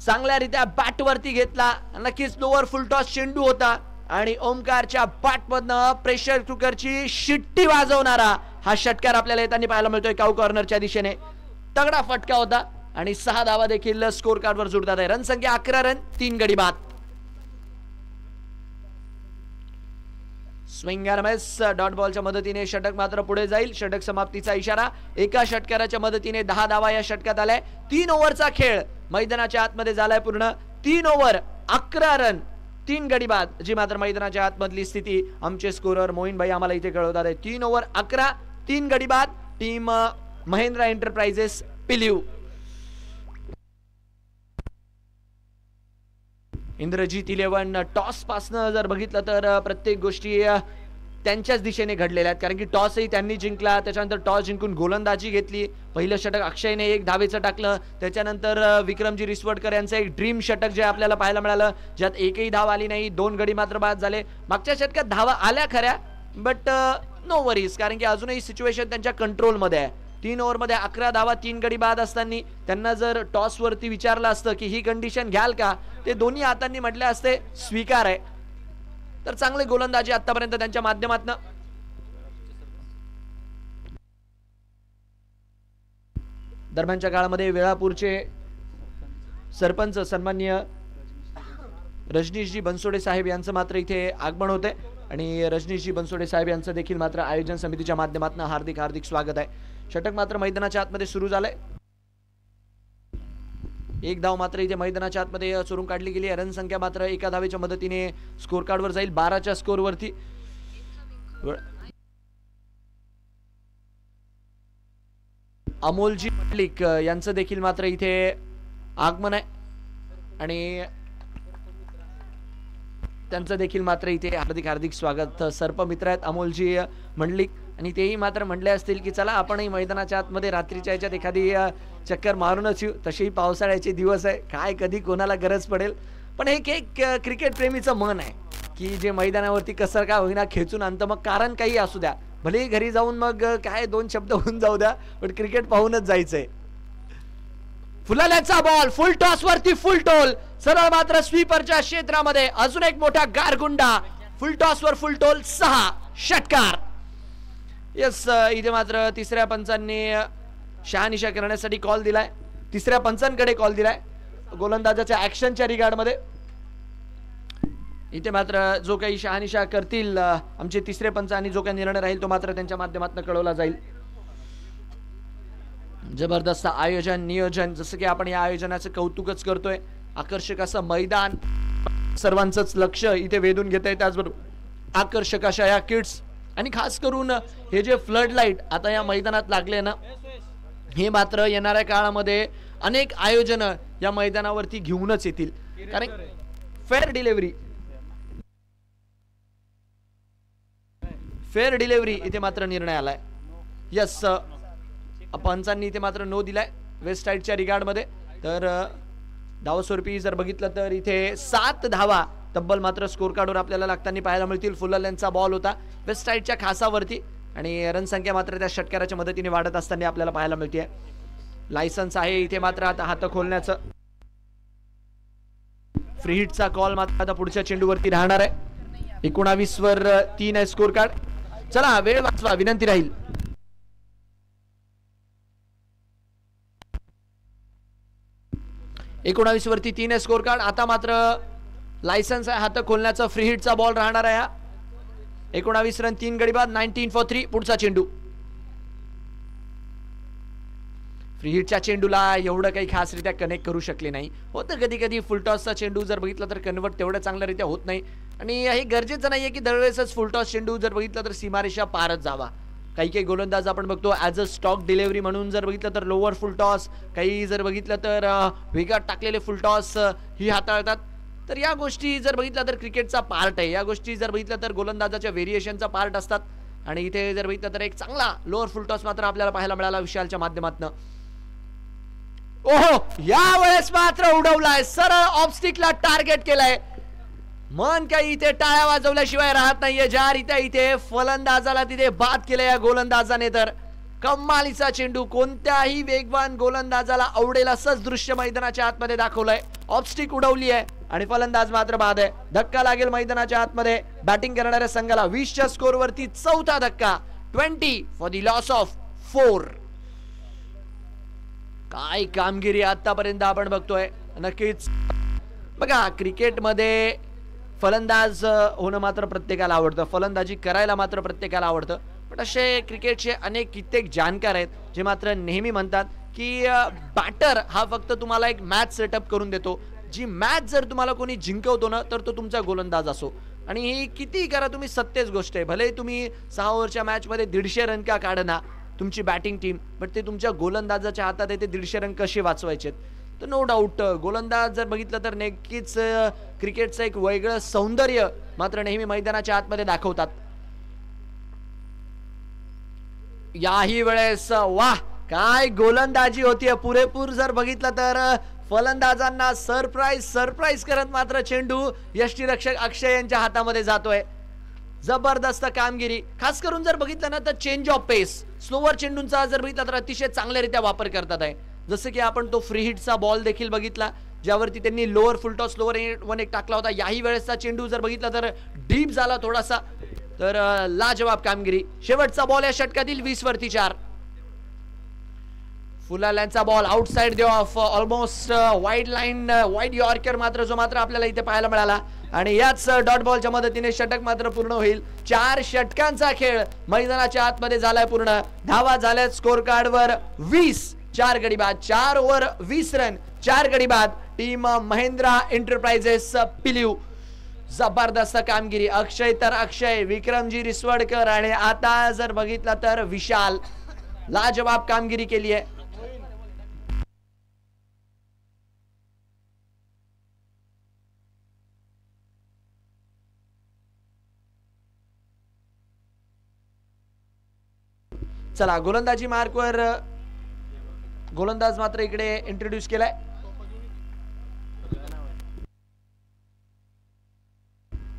चांगल्यारीत्या बॅट वरती घेतला. नक्कीच लोअर फुल टॉस चेंडू होता आणि ओमकारच्या बॅटमधनं प्रेशर कुकरची शिट्टी वाजवणारा हा षटकार आपल्याला येताना पाहायला मिळतोय काऊ कॉर्नरच्या दिशेने. तगडा फटका होता आणि 6 धावा देखील स्कोर कार्डवर जुळतात आहे. रनसंख्या 11 रन, 3 गडी बाद. स्विंग अँड मिस डॉट बॉलच्या मदतीने षटक मात्र पुढे जाईल. षटक समाप्तीचा इशारा. एका षटकाराच्या मदतीने 10 धावा या षटकात आलाय. 3 ओव्हरचा खेळ मैदानाच्या आतमध्ये झालाय पूर्ण. 3 ओव्हर 11 रन, 3 गडी बाद, जी मात्र मैदानाच्या आतमधली स्थिती आमचे स्कोरर मोहीन भाई आम्हाला इथे कळवतात आहे. 3 ओव्हर 11, 3 गडी बाद. टीम महिंद्रा एंटरप्राइजेस पिलीव. इंद्रजीत 11 टॉस पासनं जर बघितलं तर प्रत्येक गोष्टी त्यांच्याच दिशेने घडलेल्या आहेत. कारण की टॉसही त्यांनी जिंकला, त्याच्यानंतर टॉस जिंकून गोलंदाजी घेतली. पहिलं षटक अक्षयने 1 धावेचं टाकलं. त्याच्यानंतर विक्रमजी रिसवडकर यांचं एक ड्रीम षटक जे आपल्याला पाहायला मिळालं, ज्यात एकही धाव आली नाही. 2 गडी मात्र बाद झाले. मागच्या षटकात धावा आल्या खऱ्या, बट नो वरीज, कारण की अजूनही सिच्युएशन त्यांच्या कंट्रोलमध्ये आहे. 3 ओव्हरमध्ये 11 धावा, 3 गडी बाद असताना त्यांना जर टॉस वरती विचारलं असतं की ही कंडिशन घ्याल का, ते दोन्ही हातांनी म्हटले असते स्वीकार आहे. तर चांगले गोलंदाजी आतापर्यंत त्यांच्या माध्यमातून. दरम्यानच्या काळामध्ये वेळापूरचे सरपंच सन्माननीय रजनीशजी बनसोडे साहेब यांचं मात्र इथे आगमन होते आणि रजनीशजी बनसोडे साहेब यांचं देखील मात्र आयोजन समितीच्या माध्यमातून हार्दिक हार्दिक स्वागत आहे. षटक मात्र मैदानाच्या आतमध्ये सुरू झालंय. 1 धाव मात्र इथे मैदानाच्या आतमध्ये चोरून काढली गेली. रनसंख्या मात्र एका धावेच्या मदतीने स्कोर कार्डवर जाईल 12च्या स्कोर वरती. अमोलजी मलिक यांचं देखील मात्र इथे आगमन आहे आणि त्यांचं देखील मात्र इथे हार्दिक हार्दिक स्वागत. सर्प मित्र आहेत अमोलजी मंडलिक आणि तेही मात्र म्हटले असतील की चला आपणही मैदानाच्या आतमध्ये रात्रीच्या याच्यात एखादी चक्कर मारूनच येऊ. तसेही पावसाळ्याचे दिवस आहे, काय कधी कोणाला गरज पडेल. पण हे एक क्रिकेट प्रेमीचं मन आहे की जे मैदानावरती कसं काय होईना खेचून आणतं. मग कारण काही असू द्या, भले घरी जाऊन मग काय 2 शब्द होऊन जाऊ द्या, पण क्रिकेट पाहूनच जायचंय. फुलाल्याचा बॉल फुल टॉस वरती फुल टोल, सरळ मात्र स्वीपरच्या क्षेत्रामध्ये अजून एक मोठा गारगुंडा. फुल टॉस वर फुल टोल, 6 षटकार. यस, इथे मात्र तिसऱ्या पंचांनी शहानिशा करण्यासाठी कॉल दिलाय. तिसऱ्या पंचांकडे कॉल दिलाय गोलंदाजाच्या ऍक्शनच्या रिगार्डमध्ये. इथे मात्र जो काही शहानिशा करतील आमचे तिसरे पंच आणि जो काही निर्णय राहील तो मात्र त्यांच्या माध्यमातून कळवला जाईल. जबरदस्त आयोजन नियोजन, जसं की आपण या आयोजनाचं कौतुकच करतोय. आकर्षक असं मैदान, सर्वांचंच लक्ष इथे वेधून घेत आहे. त्याचबरोबर आकर्षक अशा या किट्स आणि खास करून हे जे फ्लड लाईट आता या मैदानात लागले ना, हे मात्र येणाऱ्या काळामध्ये अनेक आयोजन या मैदानावरती घेऊनच येतील. कारण फेअर डिलिव्हरी इथे मात्र निर्णय आलाय. यस, पंचांनी इथे मात्र नो दिलाय वेस्ट साईडच्या रिगार्डमध्ये. तर धावस्वरूपी जर बघितलं तर इथे 7 धावा तब्बल मात्र स्कोर कार्डवर आपल्याला लागताना पाहायला मिळतील. फुलल्यांचा बॉल होता वेस्ट साईडच्या खासावरती आणि रनसंख्या मात्र त्या षटकाराच्या मदतीने वाढत असताना आपल्याला पाहायला मिळते. लायसन्स आहे इथे मात्र आता हात खोलण्याचं. फ्री हिटचा कॉल मात्र आता पुढच्या चेंडूवरती राहणार आहे. 19 वर 3 आहे स्कोर कार्ड. चला वेळ वाचवा विनंती राहील. एकोणावीस वरती 3 आहे स्कोर कार्ड. आता मात्र लायसन्स आहे हात खोलण्याचा. फ्री हिटचा बॉल राहणार आहे. 19 रन 3 गडी बाद. 19 for 3. पुढचा चेंडू. फ्री हिटच्या चेंडूला एवढं काही खासरित्या कनेक्ट करू शकले नाही. होतं कधी कधी फुलटॉसचा चेंडू जर बघितला तर कन्वर्ट तेवढं चांगल्यारीत्या होत नाही. आणि हे गरजेचं नाहीये की दरवेळेसच फुलटॉस चेंडू जर बघितला तर सीमारेषा पारच जावा. काही काही गोलंदाज आपण बघतो ॲज अ स्टॉक डिलिव्हरी म्हणून जर बघितलं तर लोअर फुलटॉस, काही जर बघितलं तर वेगात टाकलेले फुलटॉस ही हाताळतात. तर या गोष्टी जर बघितलं तर क्रिकेटचा पार्ट आहे. या गोष्टी जर बघितलं तर गोलंदाजाच्या व्हेरिएशनचा पार्ट असतात. आणि इथे जर बघितलं तर एक चांगला लोअर फुलटॉस मात्र आपल्याला पाहायला मिळाला विशालच्या माध्यमातून. ओहो, यावेळेस मात्र उडवलाय, सरळ ऑफस्टिकला टार्गेट केलाय. मन काही इथे टाळ्या वाजवल्याशिवाय राहत नाहीये. ज्या रीत्या इथे फलंदाजाला तिथे बाद केलं या गोलंदाजाने, तर कमालीचा चेंडू. कोणत्याही वेगवान गोलंदाजाला आवडेल असंच दृश्य मैदानाच्या आतमध्ये दाखवलंय. ऑफस्टिक उडवली आहे आणि फलंदाज मात्र बाद आहे. धक्का लागेल मैदानाच्या आतमध्ये बॅटिंग करणाऱ्या संघाला. 20च्या स्कोरवरती चौथा धक्का. 20 फॉर द लॉस ऑफ 4. काय कामगिरी आतापर्यंत आपण बघतोय. नक्कीच बघा, क्रिकेटमध्ये फलंदाज होणं मात्र प्रत्येकाला आवडतं, फलंदाजी करायला मात्र प्रत्येकाला आवडतं. पण असे क्रिकेटचे अनेक कित्येक जाणकार आहेत जे मात्र नेहमी म्हणतात की बॅटर हा फक्त तुम्हाला एक मॅच सेटअप करून देतो. जी मॅच जर तुम्हाला कोणी जिंकवतो ना तर तो तुमचा गोलंदाज असो. आणि ही किती करा तुम्ही, सत्यच गोष्ट आहे. भले तुम्ही 6 ओव्हरच्या मॅचमध्ये 150 रन का काढना तुमची बॅटिंग टीम, पण ते तुमच्या गोलंदाजाच्या हातात आहे ते 150 रन कसे वाचवायचे. तर नो डाऊट गोलंदाज जर बघितलं तर नक्कीच क्रिकेटचं एक वेगळं सौंदर्य मात्र नेहमी मैदानाच्या आतमध्ये दाखवतात. याही वेळेस वाह, काय गोलंदाजी होतीये. पुरेपूर जर बघितलं तर फलंदाजांना सरप्राईज करत मात्र चेंडू यष्टीरक्षक अक्षय यांच्या हातामध्ये जातोय. जबरदस्त कामगिरी. खास करून जर बघितलं ना तर चेंज ऑफ पेस, स्लोवर चेंडूंचा जर बघितला तर अतिशय चांगल्यारीत्या वापर करतात आहे. जसं की आपण तो फ्री हिटचा बॉल देखील बघितला ज्यावरती त्यांनी लोअर फुलटॉस लोअर 1 टाकला होता. याही वेळेसचा चेंडू जर बघितला तर डीप झाला थोडासा. तर लाजवाब कामगिरी. शेवटचा बॉल या षटकातील 20 वरती 4. फुलाल्यांचा ball outside the off almost wide line, wide yorker मात्र जो मात्र आपल्याला इथे पाहायला मिळाला. आणि याच डॉट बॉलच्या मदतीने षटक मात्र पूर्ण होईल. 4 षटकांचा खेळ मैदानाच्या आतमध्ये झालाय पूर्ण. धावा झाल्यात स्कोर कार्डवर 20. 4 गडी बाद, 4 ओव्हर 20 रन, 4 गडी बाद. Team Mahindra enterprises Pilive. जबरदस्त कामगिरी. अक्षय तर अक्षय, विक्रमजी रिसवडकर आणि आता जर बघितला तर विशाल. लाजवाब कामगिरी केली आहे. चला, गोलंदाजी मार्कवर गोलंदाज मात्र इकडे इंट्रोड्यूस केलाय.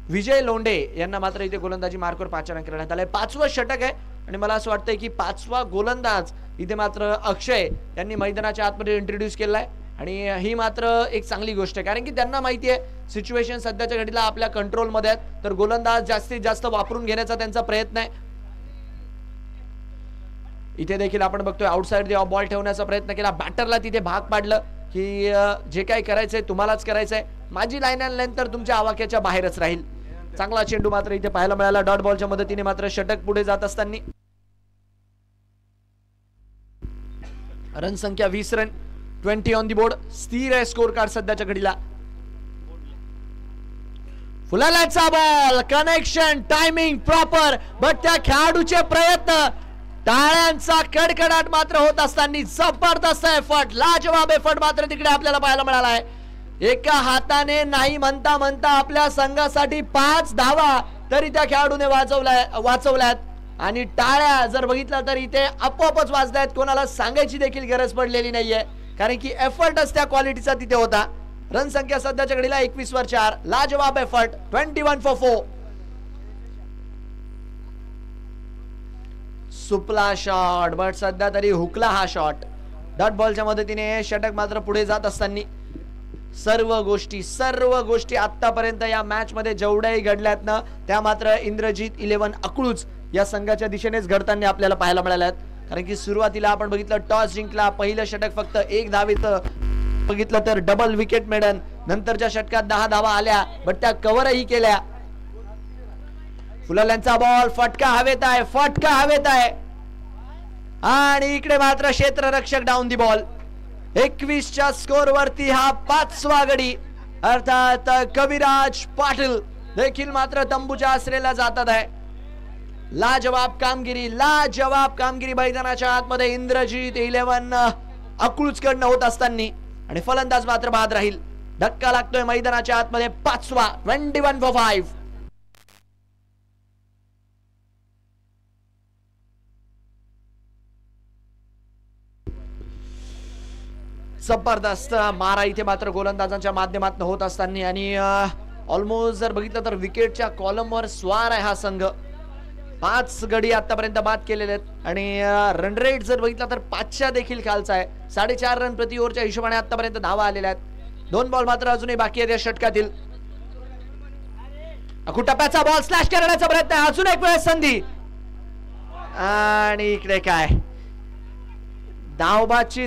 विजय लोंढे यांना मात्र इथे गोलंदाजी मार्कवर 5 रन करण्यात आले. 5वं षटक आहे आणि मला असं वाटतंय की 5वा गोलंदाज इथे मात्र अक्षय यांनी मैदानाच्या आतमध्ये इंट्रोड्यूस केलाय. आणि ही मात्र एक चांगली गोष्ट आहे, कारण की त्यांना माहिती आहे सिच्युएशन सध्याच्या घडीला आपल्या कंट्रोलमध्ये आहेत. तर गोलंदाज जास्तीत जास्त वापरून घेण्याचा त्यांचा प्रयत्न आहे. इथे देखील आपण बघतोय आउटसाइड द ऑफ बॉल ठेवण्याचा प्रयत्न केला. बॅटरला तिथे भाग पाडलं की जे काही करायचंय तुम्हालाच करायचंय. माझी लाईन अँड लेंथ तर तुमच्या आवाक्याच्या बाहेरच राहील. चांगला चेंडू मात्र इथे पाहायला मिळाला. डॉट बॉलच्या मदतीने मात्र षटक पुढे जात असताना. रन संख्या 20 रन, 20 ऑन दी बोर्ड. स्थिर आहे स्कोर कार्ड सध्याच्या घडीला. फुलालाचा ball, connection, timing proper, but त्या खेळाडूचे प्रयत्न, टाळ्यांचा कडकडाट मात्र होत असताना जबरदस्त एफर्ट, लाजवाब एफर्ट मात्र तिकडे आपल्याला पाहायला मिळाला आहे. एका हाताने नाही म्हणता म्हणता आपल्या संघासाठी 5 धावा तरी त्या खेळाडूने वाचवल्यात. आणि टाळ्या जर बघितला तर इथे आपोआपच वाजल्यात. कोणाला सांगायची देखील गरज पडलेली नाहीये, कारण की एफर्टच त्या क्वालिटीचा तिथे होता. रन संख्या सध्याच्या घडीला 21 वर 4. लाजवाब एफर्ट. 21 for 4. सुपला शॉट, बट सध्या तरी हुकला हा शॉट. डॉट बॉलच्या मदतीने षटक मात्र पुढे जात असताना सर्व गोष्टी आतापर्यंत या मॅच मध्ये जेवढ्याही घडल्यात ना त्या मात्र इंद्रजीत 11 अकळूज या संघाच्या दिशेनेच घडताना आपल्याला पाहायला मिळाल्यात. कारण की सुरुवातीला आपण बघितलं टॉस जिंकला, पहिलं षटक फक्त 1 धावेत बघितलं तर डबल विकेट मेडन नंतरच्या षटकात 10 धावा आल्या, बट त्या कव्हरही केल्या. फुलाल्यांचा बॉल फटका हवेत आहे, फटका हवेत आहे आणि इकडे मात्र क्षेत्ररक्षक डाऊन दी बॉल. 21च्या स्कोर वरती हा 5वा गडी, अर्थात कविराज पाटील देखील मात्र तंबूच्या आसरेला जातात आहे. लाजवाब कामगिरी मैदानाच्या आतमध्ये इंद्रजीत 11 अकुल्स कडनं होत असताना आणि फलंदाज मात्र बाद राहील. धक्का लागतोय मैदानाच्या आतमध्ये 5वा. 21 for 5. जबरदस्त मारा इथे मात्र गोलंदाजांच्या माध्यमातून होत असताना आणि ऑलमोस्ट जर बघितलं तर विकेटच्या कॉलमवर स्वार आहे हा संघ. 5 गडी आतापर्यंत बाद केलेले आहेत आणि रन रेट जर बघितला तर 5च्या देखील खालचा आहे. 4.5 रन प्रति ओव्हरच्या हिशोबाने आतापर्यंत धावा आलेल्या आहेत. 2 बॉल मात्र अजूनही बाकी आहेत या षटकातील. टप्प्याचा बॉल स्लॅश करण्याचा प्रयत्न, अजून एक वेळ संधी आणि इकडे काय धावबाची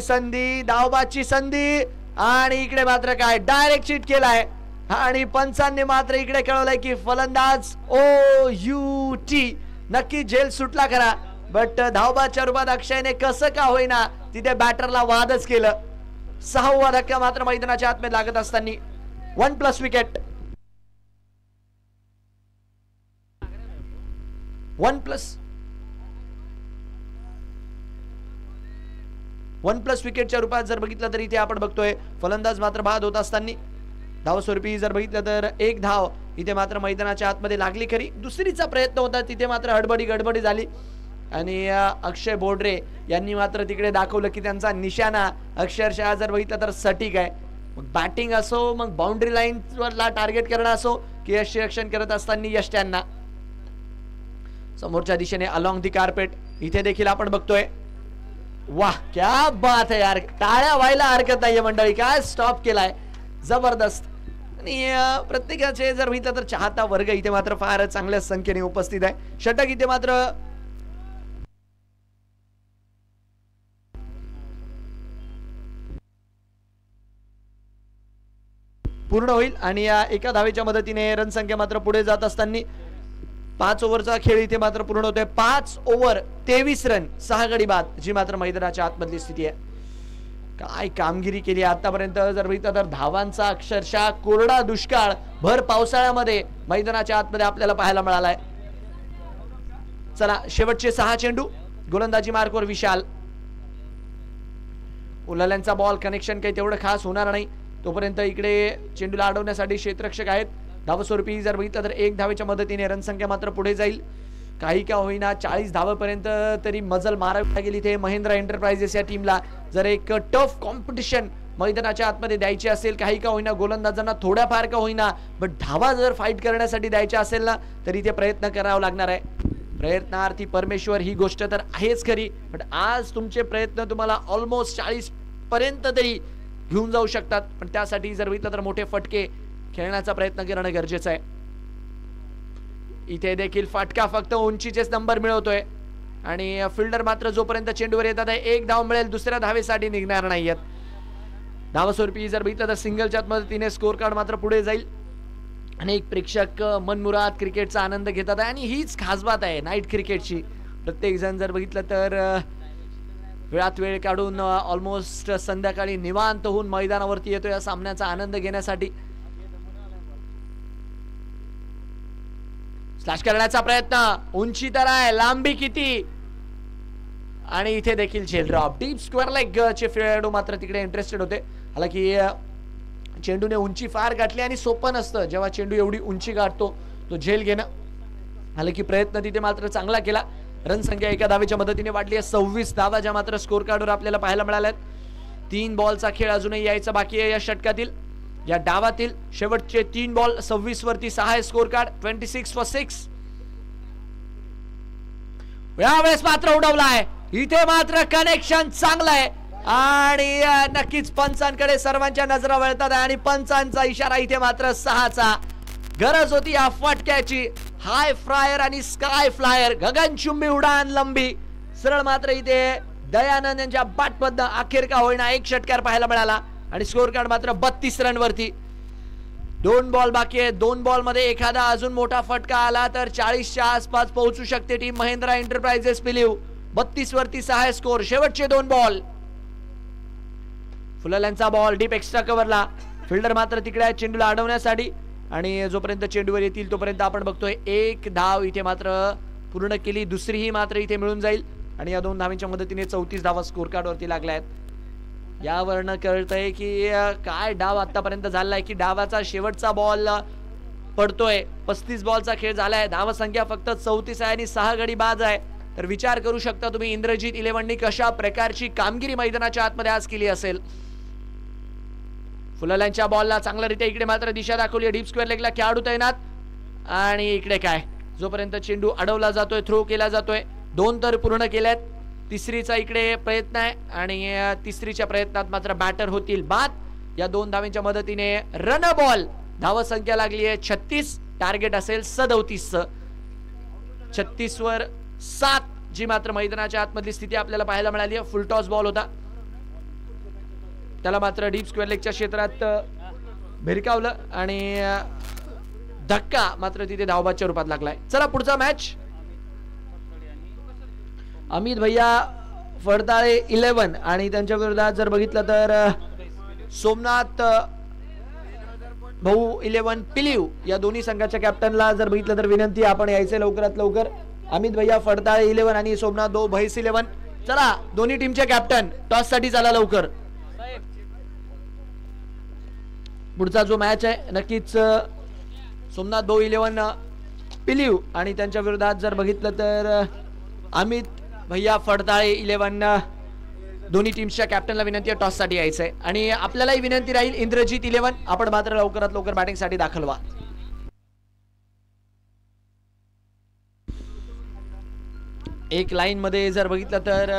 संधी आणि इकडे मात्र काय डायरेक्ट चीट केलाय आणि पंचांनी मात्र इकडे कळवलंय की फलंदाज OUT. नक्की जेल सुटला खरा, बट धावबाच्या रूपात अक्षयने कसं का होईना तिथे बॅटरला वादच केलं. 6वा धक्का मात्र मैदानाच्या आतमध्ये लागत असताना 1+ विकेट. 1+ विकेटच्या रूपात जर बघितलं तर इथे आपण बघतोय फलंदाज मात्र बाद होत असताना. धावस्वरूपी जर बघितलं तर 1 धाव इथे मात्र मैदानाच्या आतमध्ये लागली खरी. दुसरीचा प्रयत्न होता तिथे मात्र गडबडी झाली आणि अक्षय बोर्डरे यांनी मात्र तिकडे दाखवलं की त्यांचा निशाणा अक्षरशः जर बघितलं तर सटीक आहे. मग बॅटिंग असो, मग बाउंड्री लाईनला टार्गेट करणं असो की यष्टिरक्षण करत असताना यष्ट्यांना समोरच्या दिशेने अलॉंग दी कार्पेट इथे देखील आपण बघतोय. वाह क्या बात है यार, टाळ्या व्हायला हरकत नाहीये मंडळी. काय स्टॉप केलाय, जबरदस्त. आणि प्रत्येकाचे जर बघितलं तर चाहता वर्ग इथे मात्र फार चांगल्या संख्येने उपस्थित आहे. षटक इथे मात्र पूर्ण होईल आणि या एका धावेच्या मदतीने रणसंख्या मात्र पुढे जात असताना 5 ओव्हरचा खेळ इथे मात्र पूर्ण होतोय. 5 ओव्हर 23 रन 6 गडी बाद, जी मात्र मैदानाच्या आतमधली स्थिती आहे. काय कामगिरी केली आतापर्यंत जर बघितलं तर धावांचा अक्षरशः कोरडा दुष्काळ भर पावसाळ्यामध्ये मैदानाच्या आतमध्ये आपल्याला पाहायला मिळालाय. चला शेवटचे 6 चेंडू. गोलंदाजी मार्कवर विशाल. उलाल्यांचा बॉल कनेक्शन काही तेवढं खास होणार नाही. तोपर्यंत इकडे चेंडूला अडवण्यासाठी क्षेत्ररक्षक आहेत. धावस्वरूपी जर बघितलं तर 1 धावेच्या मदतीने रणसंख्या मात्र पुढे जाईल. काही का होईना 40 धावापर्यंत तरी मजल मारावी लागेल इथे महिंद्रा एंटरप्राइजेस या टीमला. जर एक टफ कॉम्पिटिशन मैदानाच्या आतमध्ये द्यायची असेल, काही का होईना गोलंदाजांना थोड्याफार का होईना बट धावा जर फाईट करण्यासाठी द्यायच्या असेल ना, तर इथे प्रयत्न करावा लागणार आहे. प्रयत्नार्थी परमेश्वर ही गोष्ट तर आहेच खरी, बट आज तुमचे प्रयत्न तुम्हाला ऑलमोस्ट 40 पर्यंत तरी घेऊन जाऊ शकतात. पण त्यासाठी जर बघितलं तर मोठे फटके खेळण्याचा प्रयत्न करणं गरजेचं आहे. इथे देखील फटका फक्त उंचीचेच नंबर मिळवतोय आणि फिल्डर मात्र जोपर्यंत चेंडूवर येतात आहे 1 धाव मिळेल, दुसऱ्या धावेसाठी निघणार नाहीयेत. धावस्वरूपी जर बघितलं तर सिंगलच्या मदतीने स्कोर कार्ड मात्र पुढे जाईल. अनेक प्रेक्षक मनमुराद क्रिकेटचा आनंद घेतात आहे आणि हीच खास बात आहे नाईट क्रिकेटची. प्रत्येक जण जर बघितलं तर वेळात वेळ काढून ऑलमोस्ट संध्याकाळी निवांत होऊन मैदानावरती येतो या सामन्याचा आनंद घेण्यासाठी. स्लॅश करण्याचा प्रयत्न, उंची तर आहे, लांबी किती आणि इथे देखील झेल ड्रॉप. डीप स्क्वेअर लेग चे खेळाडू मात्र तिकडे इंटरेस्टेड होते. हालाकी चेंडूने उंची फार गाठली आणि सोपं नसतं जेव्हा चेंडू एवढी उंची गाठतो तो झेल घेणं. हालाकी प्रयत्न तिथे मात्र चांगला केला. रणसंख्या एका धावेच्या मदतीने वाढली आहे. 26 धावा ज्या मात्र स्कोर कार्डवर आपल्याला पाहायला मिळाल्यात. 3 बॉलचा खेळ अजूनही यायचा बाकी आहे या षटकातील. या डावातील शेवटचे 3 बॉल 26 वरती 6 आहे स्कोर कार्ड. 26 for 6. यावेळेस मात्र उडवलाय. इथे मात्र कनेक्शन चांगलं आहे आणि नक्कीच पंचांकडे सर्वांच्या नजरा वळतात आणि पंचांचा इशारा इथे मात्र 6चा. गरज होती या फटक्याची. हाय फ्लायर आणि स्काय फ्लायर, गगनचुंबी उडान लंबी. सरळ मात्र इथे दयानंद यांच्या बॅटमधनं अखेर का होईना एक षटकार पाहायला मिळाला आणि स्कोर कार्ड मात्र 32 रन वरती. 2 बॉल बाकी आहे. 2 बॉल मध्ये एखादा अजून मोठा फटका आला तर 40च्या आसपास पोहोचू शकते टीम महिंद्रा एंटरप्राइजेस पिलीव. 32 वरती 6 स्कोर. शेवटचे 2 बॉल. फुलाल्यांचा बॉल डीप एक्स्ट्रा कव्हरला. फिल्डर मात्र तिकडे आहे चेंडूला अडवण्यासाठी आणि जोपर्यंत चेंडूवर येतील तोपर्यंत आपण बघतोय 1 धाव इथे मात्र पूर्ण केली. दुसरीही मात्र इथे मिळून जाईल आणि या 2 धावांच्या मदतीने 34 धावा स्कोर कार्ड वरती लागल्या आहेत. यावरनं कळतंय की काय डाव आतापर्यंत झालाय की डावाचा शेवटचा बॉल पडतोय. 35 बॉलचा खेळ झालाय. धावसंख्या फक्त 34 आहे आणि 6 गडी बाद आहे. तर विचार करू शकता तुम्ही इंद्रजीत 11नी कशा प्रकारची कामगिरी मैदानाच्या आतमध्ये आज केली असेल. फुलाल्यांच्या बॉलला चांगल्यारीत्या इकडे मात्र दिशा दाखवली. डीप स्क्वेअर लेगला खेळाडू तैनात आणि इकडे काय जोपर्यंत चेंडू अडवला जातोय थ्रो केला जातोय. 2 तर पूर्ण केल्यात. तिसरीचा इकडे प्रयत्न आहे आणि तिसरीच्या प्रयत्नात मात्र बॅटर होतील बाद. या 2 धावांच्या मदतीने रन बॉल. धावसंख्या लागली आहे 36. टार्गेट असेल 37. 36 वर 7 जी मात्र मैदानाच्या आतमधली स्थिती आपल्याला पाहायला मिळाली आहे. फुल टॉस बॉल होता. त्याला मात्र डीप स्क्वेअर लेगच्या क्षेत्रात भिरकावलं आणि धक्का मात्र तिथे धावबादच्या रूपात लागलाय. चला पुढचा मॅच. अमित भैया फडताळे 11 आणि त्यांच्या विरोधात जर बघितलं तर सोमनाथ भाऊ 11 पिलीव या दोन्ही संघाच्या कॅप्टनला जर बघितलं तर विनंती आपण यायचे लवकरात लवकर. अमित भैया फडताळे 11 आणि सोमनाथ भाऊ भैस 11. चला दोन्ही टीमचे कॅप्टन टॉस साठी चला लवकर. पुढचा जो मॅच आहे नक्कीच सोमनाथ भाऊ 11 पिलीव आणि त्यांच्या विरोधात जर बघितलं तर अमित भैया फडताळे 11. दोन्ही टीम्सच्या कॅप्टनला विनंती आहे टॉस साठी यायचंय आणि आपल्यालाही विनंती राहील इंद्रजीत 11 आपण मात्र लवकरात लवकर बॅटिंग साठी दाखल व्हा. एक लाईन मध्ये जर बघितलं तर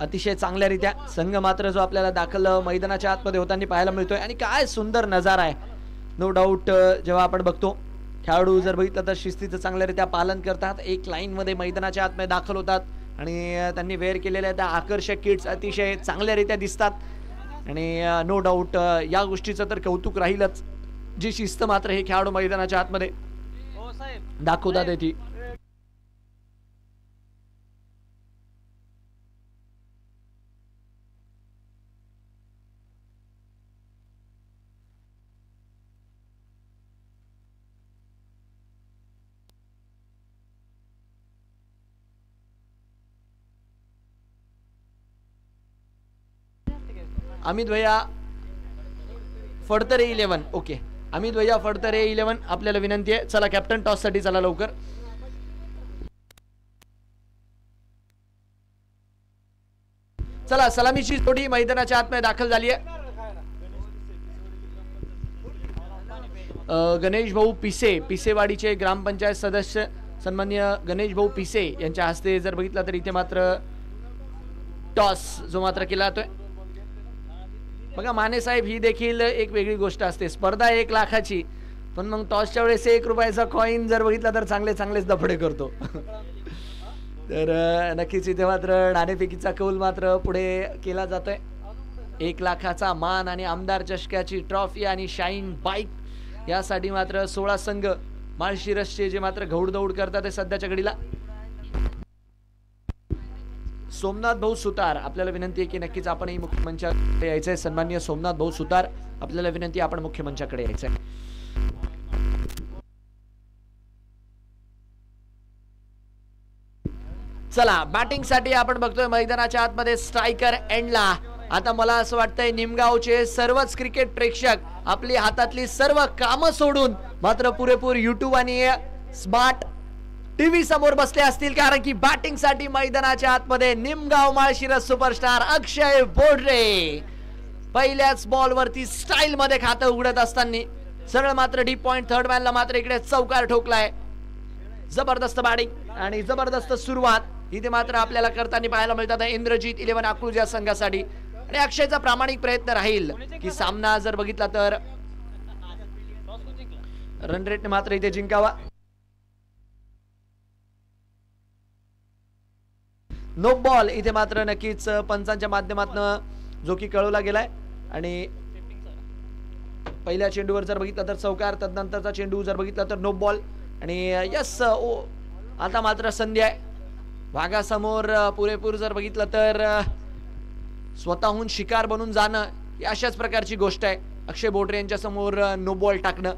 अतिशय चांगल्यारीत्या संघ मात्र जो आपल्याला दाखल मैदानाच्या आतमध्ये होताना पाहायला मिळतोय आणि काय सुंदर नजारा आहे. नो डाऊट जेव्हा आपण बघतो खेळाडू जर बघितलं तर शिस्तीचं चांगल्यारीत्या पालन करतात. एक लाईन मध्ये मैदानाच्या आतमध्ये दाखल होतात आणि त्यांनी वेअर केलेल्या त्या आकर्षक किट्स अतिशय चांगल्यारीत्या दिसतात आणि नो डाऊट या गोष्टीचं तर कौतुक राहीलच. जी शिस्त मात्र हे खेळाडू मैदानाच्या आतमध्ये दाखवतात ती. अमित भैया फडतरे 11. ओके अमित भैया फडतरे 11 आपल्याला विनंती आहे. चला कॅप्टन टॉस साठी चला लवकर. चला सलामीची जोडी मैदानाच्या आतमध्ये दाखल झाली आहे. गणेश भाऊ पिसेवाडीचे ग्रामपंचायत सदस्य सन्माननीय गणेश भाऊ पिसे यांच्या हस्ते जर बघितलं तर इथे मात्र टॉस जो मात्र केला जातोय. बघा माने साहेब ही देखील एक वेगळी गोष्ट असते. स्पर्धा 1 लाखाची पण मग टॉसच्या वेळेस 1 रुपयाचा कॉइन जर बघितला तर चांगलेच दफडे करतो. तर नक्कीच इथे मात्र नाणेफेकीचा कौल मात्र पुढे केला जातोय. 1 लाखाचा मान आणि आमदार चषकाची ट्रॉफी आणि शाईन बाईक यासाठी मात्र 16 संघ माळशिरसचे जे मात्र घौडदौड करतात ते सध्याच्या घडीला. सोमनाथ भाऊ सुतार आपल्याला विनंती आहे की नक्कीच आपणही मुख्य मंचाकडे यायचंय. सन्माननीय सोमनाथ भाऊ सुतार आपल्याला विनंती आपण मुख्य मंचाकडे यायचंय. चला बॅटिंग साठी आपण बघतोय मैदानाच्या आतमध्ये स्ट्रायकर एंडला. आता मला असं वाटतंय निमगावचे सर्वच क्रिकेट प्रेक्षक आपली हातातली सर्व कामं सोडून मात्र पुरेपूर युट्यूब आणि स्मार्ट टीव्ही समोर बसले असतील कारण की बॅटिंग साठी मैदानाच्या आतमध्ये निमगाव माळशिरस सुपरस्टार अक्षय बोडरे पहिल्याच बॉल वरती स्टाईल मध्ये खातं उघडत असताना सरळ मात्र डीप पॉइंट थर्ड मॅनला मात्र इकडे चौकार ठोकलाय. जबरदस्त बॅटिंग आणि जबरदस्त सुरुवात इथे मात्र आपल्याला करताना पाहायला मिळतात इंद्रजीत 11 अकलूज या संघासाठी. आणि अक्षयचा प्रामाणिक प्रयत्न राहील की सामना जर बघितला तर रन रेट मात्र इथे जिंकावा. नो बॉल इथे मात्र नक्कीच पंचांच्या माध्यमातून जो की कळवला गेलाय आणि पहिल्या चेंडूवर जर बघितलं तर चौकार, तदनंतरचा चेंडू जर बघितला तर नो बॉल. आणि यस आता मात्र संधी आहे वाघासमोर पुरेपूर जर बघितलं तर स्वतःहून शिकार बनून जाणं ही अशाच प्रकारची गोष्ट आहे. अक्षय बोडरे यांच्या समोर नो बॉल टाकणं.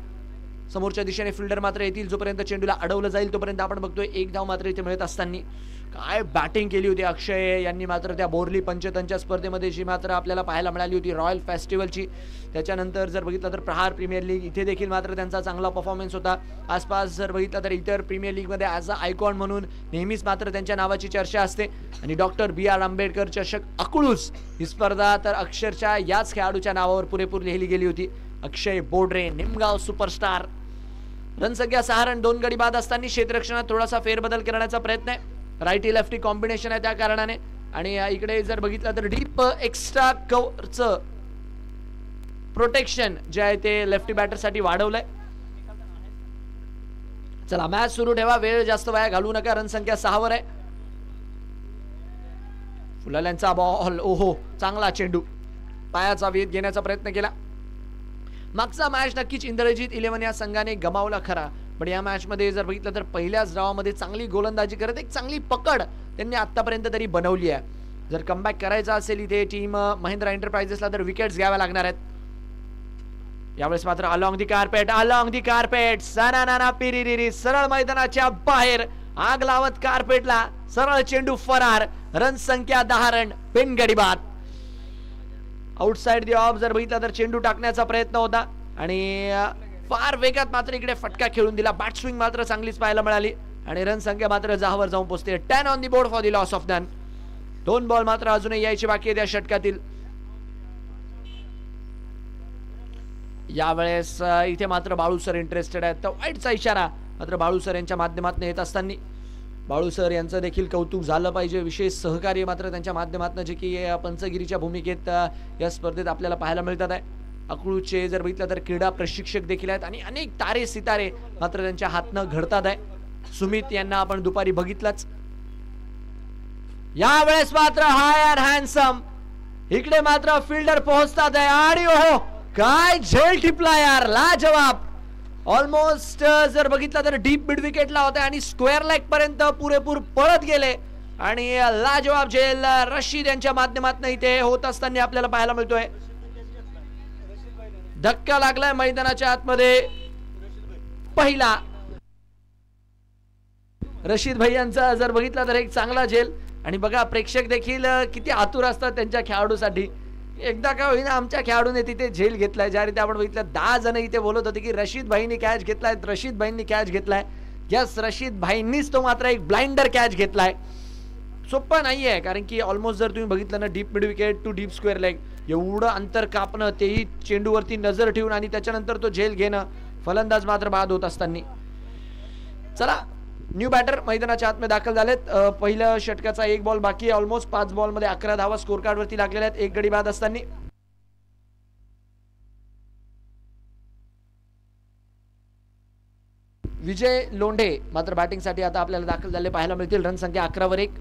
समोरच्या दिशेने फिल्डर मात्र येतील, जोपर्यंत चेंडूला अडवलं जाईल तोपर्यंत आपण बघतोय एक धाव मात्र इथे मिळत असताना काय बॅटिंग केली होती अक्षय यांनी मात्र त्या बोरली पंचतनच्या स्पर्धेमध्ये, जी मात्र आपल्याला पाहायला मिळाली होती रॉयल फेस्टिवलची. त्याच्यानंतर जर बघितलं तर प्रहार प्रीमियर लीग इथे देखील मात्र त्यांचा चांगला परफॉर्मन्स होता. आसपास जर बघितलं तर इतर प्रीमियर लीगमध्ये ॲज अ आयकॉन म्हणून नेहमीच मात्र त्यांच्या नावाची चर्चा असते. आणि डॉक्टर BR आंबेडकर चषक अकळूस ही स्पर्धा तर अक्षरशः याच खेळाडूच्या नावावर पुरेपूर लिहिली गेली होती. अक्षय बोडरे निमगाव सुपरस्टार. रनसंख्या 6 रन 2 गडी बाद असताना क्षेत्ररक्षणात थोडासा फेरबदल करण्याचा प्रयत्न आहे. राईटी लेफ्टी कॉम्बिनेशन आहे त्या कारणाने. आणि इकडे जर बघितलं तर डीप एक्स्ट्रा कव्हरचं प्रोटेक्शन जे आहे ते लेफ्टी बॅटरसाठी वाढवलंय. चला मॅच सुरू ठेवा, वेळ जास्त वाया घालू नका. रनसंख्या 6 वर आहे. फुलाल्यांचा बॉल, ओहो चांगला चेंडू, पायाचा वेध घेण्याचा प्रयत्न केला. मागचा मॅच नक्कीच इंद्रजीत 11 या संघाने गमावला खरा, पण या मॅच मध्ये जर बघितलं तर पहिल्याच डावामध्ये चांगली गोलंदाजी करत एक चांगली पकड त्यांनी आतापर्यंत तरी बनवली आहे. जर कमबॅक करायचा असेल इथे टीम महिंद्रा एंटरप्राइजेसला तर विकेट्स घ्याव्या लागणार आहेत. यावेळेस मात्र अलॉंग दी कार्पेट सनाना पिरिरिरी सरळ मैदानाच्या बाहेर आग लावत कार्पेटला, सरळ चेंडू फरार. रन संख्या 10 रन बिनगडी बाद. आउटसाइड दी ऑफ जर बघितलं तर चेंडू टाकण्याचा प्रयत्न होता आणि फार वेगात मात्र इकडे फटका खेळून दिला. बॅट स्विंग मात्र चांगलीच पाहायला मिळाली आणि रन संख्या मात्र 10 वर जाऊन पोहोचते. 10 on the board for the loss of run. 2 ball मात्र अजूनही यायची बाकी आहे त्या षटकातील. यावेळेस इथे मात्र बाळू सर इंटरेस्टेड आहेत, तर वाईटचा इशारा मात्र बाळू सर यांच्या माध्यमातून येत असताना. बाळू सर यांचं देखील कौतुक झालं पाहिजे. विशेष सहकार्य मात्र त्यांच्या माध्यमातून जे की पंचगिरीच्या भूमिकेत या स्पर्धेत आपल्याला पाहायला मिळतात आहे. अकळूचे जर बघितलं तर क्रीडा प्रशिक्षक देखील आहेत आणि अनेक तारे सितारे मात्र त्यांच्या हातनं घडतात आहे. सुमित यांना आपण दुपारी बघितलंच. यावेळेस मात्र हाय अँड हँडसम इकडे मात्र फिल्डर पोहोचतात आहे आणि ओहो काय झेल टिपला यार, लाजवाब. ऑलमोस्ट जर बघितलं तर डीप मिड विकेटला होता आणि स्क्वेअर लेग पर्यंत पुरेपूर पळत गेले आणि लाजवाब झेल रशीद यांच्या माध्यमातून इथे होत असताना आपल्याला पाहायला मिळतोय. धक्का लागलाय मैदानाच्या आतमध्ये पहिला. रशीद भाई यांचा जर बघितला तर एक चांगला झेल आणि बघा प्रेक्षक देखील किती आतुर असतात त्यांच्या खेळाडूसाठी. एकदा का होईना आमच्या खेळाडूने तिथे झेल घेतलाय. ज्या रीती आपण बघितलं 10 जण इथे बोलत होते की रशीद भाईंनी कॅच घेतलाय, रशीद भाईंनी कॅच घेतलाय. यस, रशीद भाईंनीच तो मात्र एक ब्लाइंडर कॅच घेतलाय. सोपं नाहीये, कारण की ऑलमोस्ट जर तुम्ही बघितलं ना deep mid wicket to deep square leg एवढं अंतर कापणं, तेही चेंडूवरती नजर ठेवून आणि त्याच्यानंतर तो झेल घेणं, फलंदाज मात्र बाद होत असताना. चला न्यू बॅटर मैदानाच्या आतमध्ये दाखल झालेत. पहिल्या षटकाचा 1 बॉल बाकी आहे. ऑलमोस्ट 5 बॉल मध्ये 11 धावा स्कोर कार्ड वरती लागलेल्या आहेत, 1 गडी बाद असताना. विजय लोंढे मात्र बॅटिंग साठी आता आपल्याला दाखल झाले पाहायला मिळतील. रन संख्या 11 वर 1.